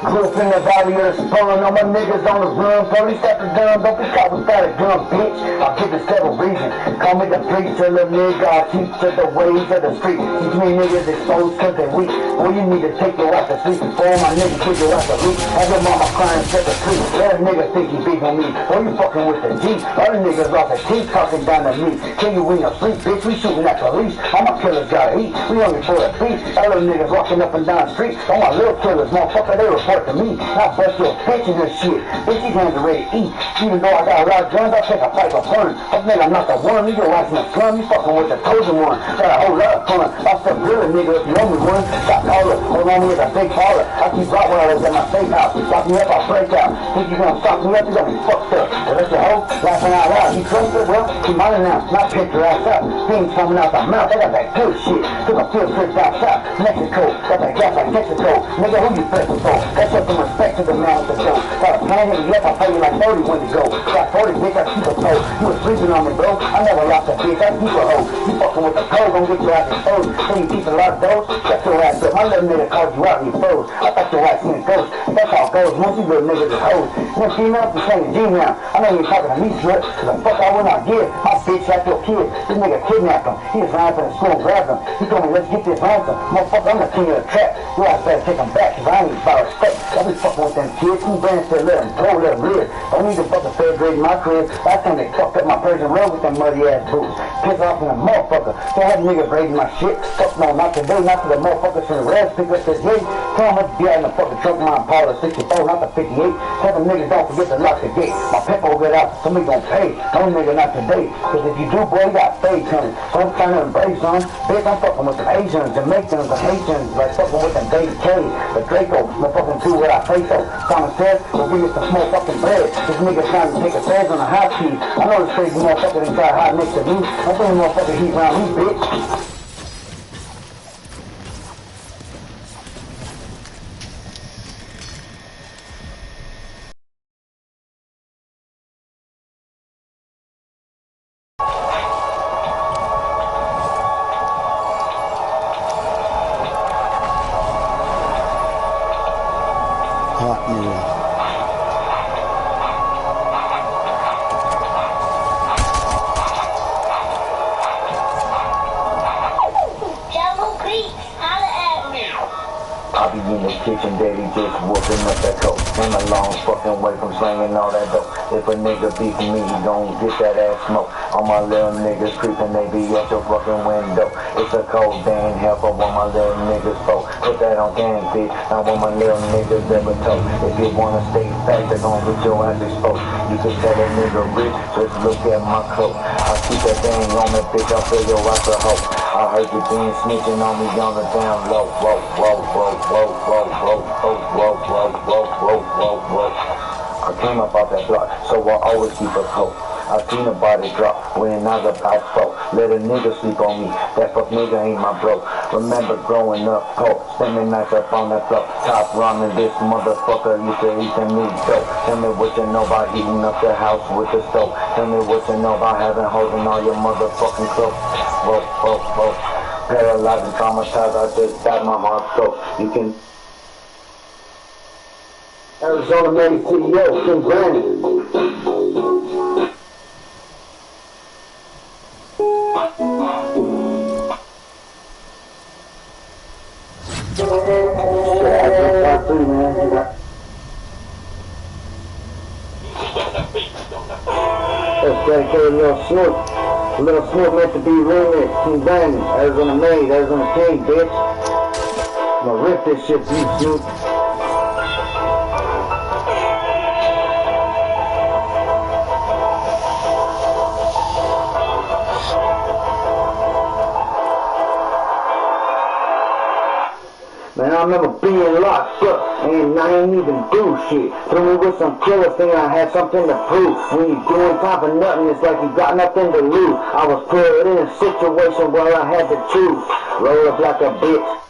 Grew up in the valley of the spawn, all my niggas on the run. Police got the gun, don't be caught without a gun, bitch. I'll give it several reasons. Call me the preacher, little nigga. I teach to the ways of the street. These me niggas exposed cause they weak. Boy, you need to take your ass to sleep before my niggas kick your ass to sleep. Have your mama crying, set the sleep. Let a nigga think he big on me. Boy, you fucking with the G. Other niggas lost their teeth talking down to me. Kill you in your sleep, bitch. We shooting at police. All my killers gotta eat. We only for the beat. All little niggas walking up and down the street. All my little killers, motherfucker, they report to me. I bust your bitches and shit. Bitch, these hands are ready to eat. Even though I got a lot of guns, I'll take a pipe of fun. Up nigga, I'm not the one. You your ass in the slum. You fucking with the chosen one. Got a whole lot of fun. I'll still grill a nigga if you owe me one. Got caller. Hold on me as a big caller. I keep Rottweilers at my safe house. Lock me up, I'll break out. Think you gonna stop me up? You gonna be fucked up. Well, that's your hoe. Laughing out loud. You trust it? Well, keep mine now. Not pick your ass up. Things coming out my mouth. I got that good shit. Took a field trip down south. Mexico. Got that gas like Mexico. Nigga, who you fessing for? That's up some respect to the man with the dough. Got a plan hit me up, I'll pay you like 30 when to go. Got 40, bitch, I keep a toe. You was sleeping on me, bro. I never lost a bitch, I keep a hoe. You fucking with the code, gon' get your ass exposed. Then you keep a lot of those, shut your ass up. My little nigga called you out and you froze. I thought your ass seen a ghost. That's how it goes, once you little niggas is hoes. Then female, you saying G now. I know you ain't talking to me, slut. Cause the fuck I would not give. My bitch shot your kid. This nigga kidnapped him. He was ran for the school and grabbed him. He told me, let's get this ransom. Motherfucker, I'm the king of the trap. You ass better take him back, cause I ain't about respect. I be fucking with them kids. Who brands to let them go, let them live. Don't need to fucking third grade in my crib. Last time they fucked up my Persian road with them muddy ass boots. Piss off in a motherfucker. Can't have niggas raiding my shit. Fuck no, not today, not to the motherfuckers from the reds. Pick up this gate. Tell them to be out in the fucking trunk of my Impala 64, not the 58. Tell them niggas don't forget to lock the gate. My pepper will get out, somebody gon' pay. No nigga, not today. Cause if you do, boy, you got fade coming. So I'm trying to embrace them. Bitch, I'm fucking with the Asians, Jamaicans, the Haitians. Like fucking with them Dave K, the Draco. I'm fucking do what I say so. Simon says, we'll give you some small fucking bread. This nigga's trying to take a chance on a hot key. I know this crazy motherfucker done got hot next to me. I'm putting motherfucking heat around me, bitch. Hot nigga. I be in the kitchen, daddy just whooping up that coat. Came a long fucking way from slanging all that dope. If a nigga beat me, he gon' get that ass smoke. All my little niggas creeping, they be at your fucking window. It's a cold day in hell for what my little niggas folk. Put that on gang, bitch, not what my little niggas ever told. If you wanna stay fat, they gon' get your ass exposed. You can tell that nigga rich, just look at my coat. I keep that thing on me, bitch, I feel your ass a hoe. I heard you been snitching on me on the down low. Whoa, whoa, whoa, whoa, whoa, whoa, whoa, whoa, whoa, whoa, whoa, whoa, whoa. I came up out that block, so I always keep a coat. I seen a body drop when I was about 4. Let a nigga sleep on me, that fuck nigga ain't my bro. Remember growing up poor, spending nights up on that floor. Top ramen, this motherfucker used to eat the meat dope. Tell me what you know about heating up the house with the stove. Tell me what you know about having holes in all your motherfucking clothes. Whoa, whoa, whoa. Paralyzed and traumatized, I just got my heart broke. You can Arizona made CEO, King Brandon. Let's dedicate a little Snoop. A little Snoop meant to be remix. King Brandon, Arizona made, Arizona King, bitch. I'm gonna rip this shit to you, Snoop. Man, I remember being locked up, and I ain't even do shit. Threw me with some killer thing, I had something to prove. When you doing time for nothing, it's like you got nothing to lose. I was put in a situation where I had to choose. Roll up like a bitch.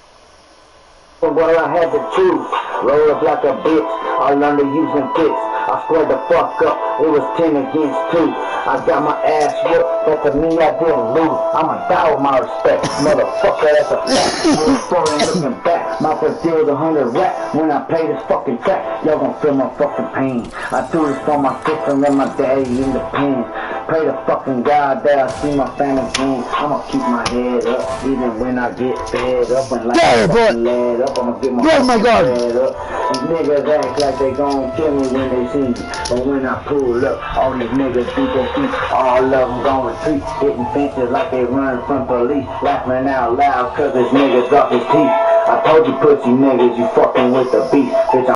Where I had to choose. Roll up like a bitch. I learned to use them kicks. I squared the fuck up. It was 10 against 2. I got my ass whooped, but to me I didn't lose. I'ma die with my respect, motherfucker, that's a fact. Story ain't looking back, my first deal was 100 rap. When I play this fucking track, y'all gon' feel my fucking pain. I do this for my sister and my daddy in the pen. Pray to fucking God that I see my family again. I'ma keep my head up, even when I get fed up. And like I fucking led up, I'ma get my fucking head up. These niggas act like they gon' kill me when they see me. But when I pull up, all these niggas beat their feet. All of them gon' retreat, hitting fences like they run from police. Laughing out loud cause this nigga dropped his teeth. I told you pussy niggas, you fucking with the beast. Bitch,